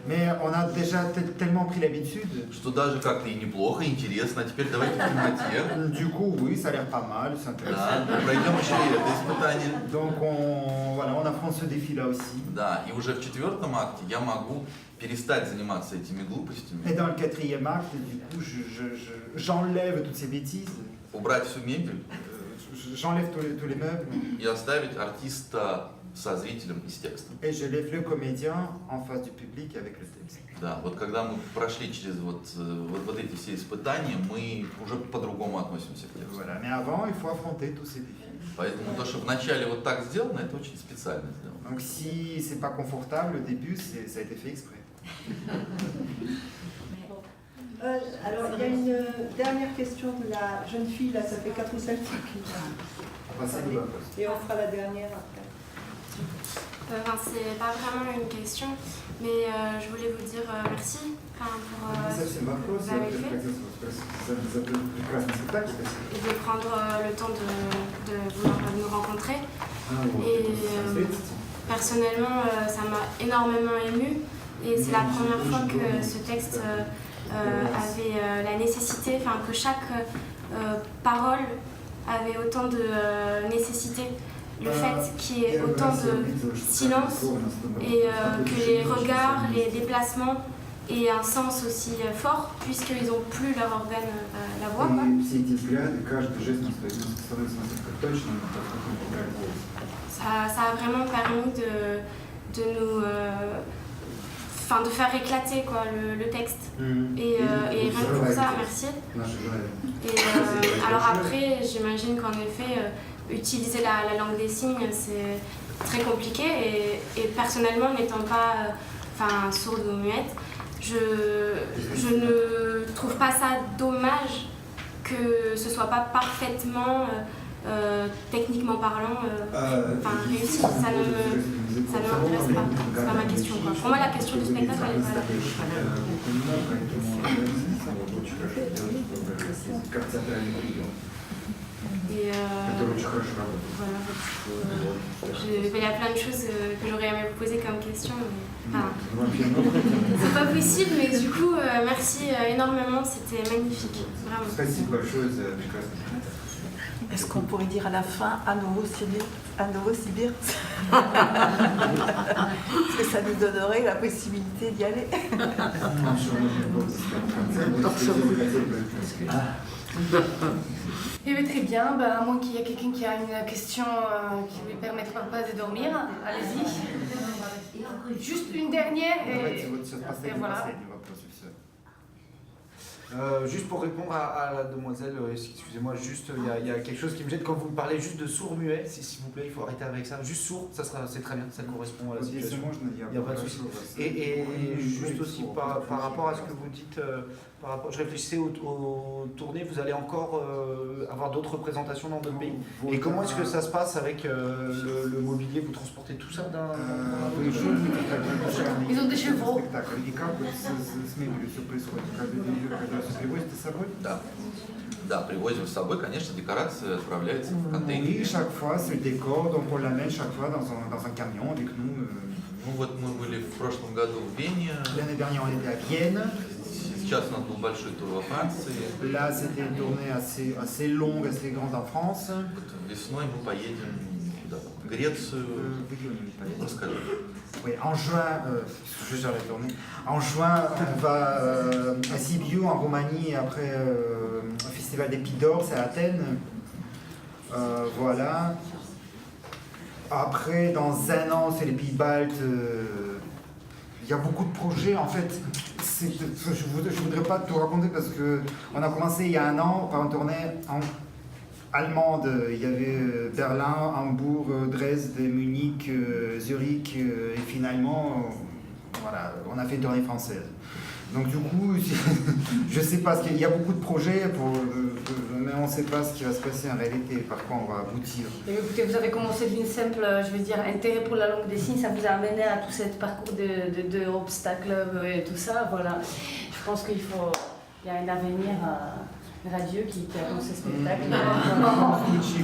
Mais on a déjà tellement pris l'habitude. Что даже как-то и неплохо, и интересно. А теперь давайте в темноте. Du coup, oui, ça a l'air pas mal, c'est intéressant. Да, пройдем еще и это испытание. Donc on affronte ce défi-là aussi. Да, и уже в четвертом акте я могу перестать заниматься этими глупостями. Et dans le quatrième acte, du coup, j'enlève toutes ces bêtises. Убрать всю мебель. J'enlève tous les meubles. И оставить артиста со зрителем и с текстом. Et je lève le comédien en face du public avec le texte. Да, вот когда мы прошли через вот эти все испытания, мы уже по-другому относимся к тексту. Voilà, mais avant, il faut affronter tous ces défis. Поэтому то, что вначале вот так сделано, это очень специально сделано. Donc si c'est pas confortable au début, ça a été fait exprès. Alors, il y a une dernière question de la jeune fille, là, ça fait 4 ou 5 fois qu'il va parler. Et on fera la dernière après. C'est pas vraiment une question, mais je voulais vous dire merci pour ce que vous avez fait et de prendre le temps de vouloir nous rencontrer. Et personnellement, ça m'a énormément émue et c'est la première fois que ce texte avait la nécessité, enfin que chaque parole avait autant de nécessité. Le fait qu'il y ait autant de silence et que les regards, les déplacements aient un sens aussi fort puisqu'ils n'ont plus leur organe, la voix. Ça a vraiment permis de nous... de faire éclater quoi, le texte. Et rien que pour ça, merci. Et alors après, j'imagine qu'en effet, utiliser la langue des signes, très compliqué et personnellement n'étant pas sourde ou muette, je ne trouve pas ça dommage que ce soit pas parfaitement, techniquement parlant, réussi. Ça ne m'intéresse pas, c'est pas ma question, quoi. Pour moi la question du spectacle elle est pas là. Et voilà, il y a plein de choses que j'aurais aimé vous poser comme question, mais c'est pas possible, mais du coup, merci énormément, c'était magnifique, vraiment. Est-ce qu'on pourrait dire à la fin à Novosibirsk Est-ce que ça nous donnerait la possibilité d'y aller? Eh bien, très bien, à moins qu'il y ait quelqu'un qui a une question qui ne lui permettra pas de dormir, allez-y. Juste une dernière et voilà. Juste pour répondre à la demoiselle, excusez-moi, juste il y a quelque chose qui me gêne quand vous me parlez juste de sourd-muet, s'il vous plaît, il faut arrêter avec ça. Juste sourd, c'est très bien, ça correspond à la situation. Il n'y a pas de souci. Et juste aussi par rapport à ce que vous dites, je réfléchissais aux tournées, vous allez encore avoir d'autres représentations dans d'autres pays. Et comment est-ce que ça se passe avec le mobilier? Vous transportez tout ça d'un... Ils ont des chevaux. Да, привозим с собой, конечно, декорация отправляется в контейнере. Oui, chaque fois, c'est le décor, donc on l'amène chaque fois dans un camion avec nous. Ну вот мы были в прошлом году в Вене. L'année dernière, on était à Vienne. Сейчас у нас был большой тур во Франции. Là, c'était une tournée assez longue, assez grande en France. Весной мы поедем куда? В Грецию. Расскажи. Oui, en juin, je gère la tournée. En juin, on va à Sibiu en Roumanie et après un festival des Pies d'Or, c'est à Athènes. Voilà. Après, dans un an, c'est les Pays Baltes. Il y a beaucoup de projets en fait. Je voudrais pas tout raconter parce que on a commencé il y a un an par une tournée allemande. Il y avait Berlin, Hambourg, Dresde, Munich, Zurich et finalement, voilà, on a fait une tournée française. Donc du coup, je sais pas, il y a beaucoup de projets, mais on ne sait pas ce qui va se passer en réalité, par quoi on va aboutir. Et écoutez, vous avez commencé d'une simple, je veux dire, intérêt pour la langue des signes, ça vous a amené à tout ce parcours d'obstacles et tout ça, voilà. Je pense qu'il y a un avenir radieux qui attend ce spectacle.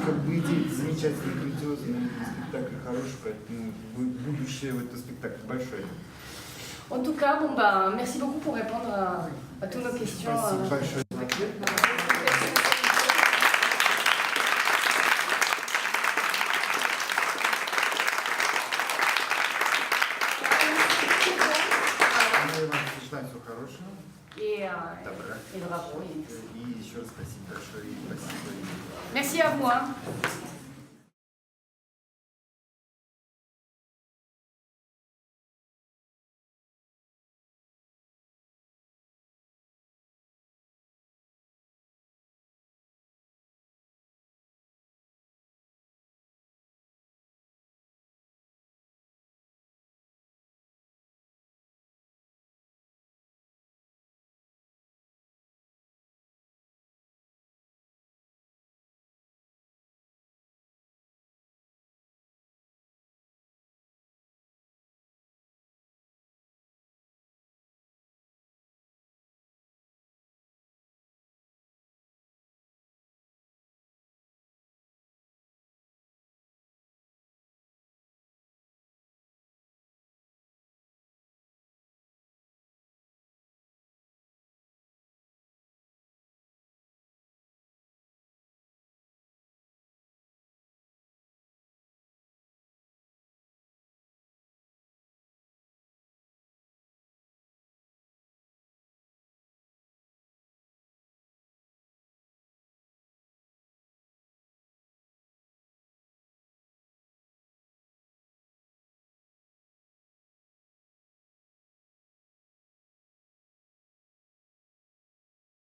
Как выйти замечательный грандиозный спектакль хороший, поэтому будущее в этом спектакле большое. En tout cas, merci beaucoup pour répondre à toutes nos questions. Et bravo. И еще раз спасибо большое. Merci à vous.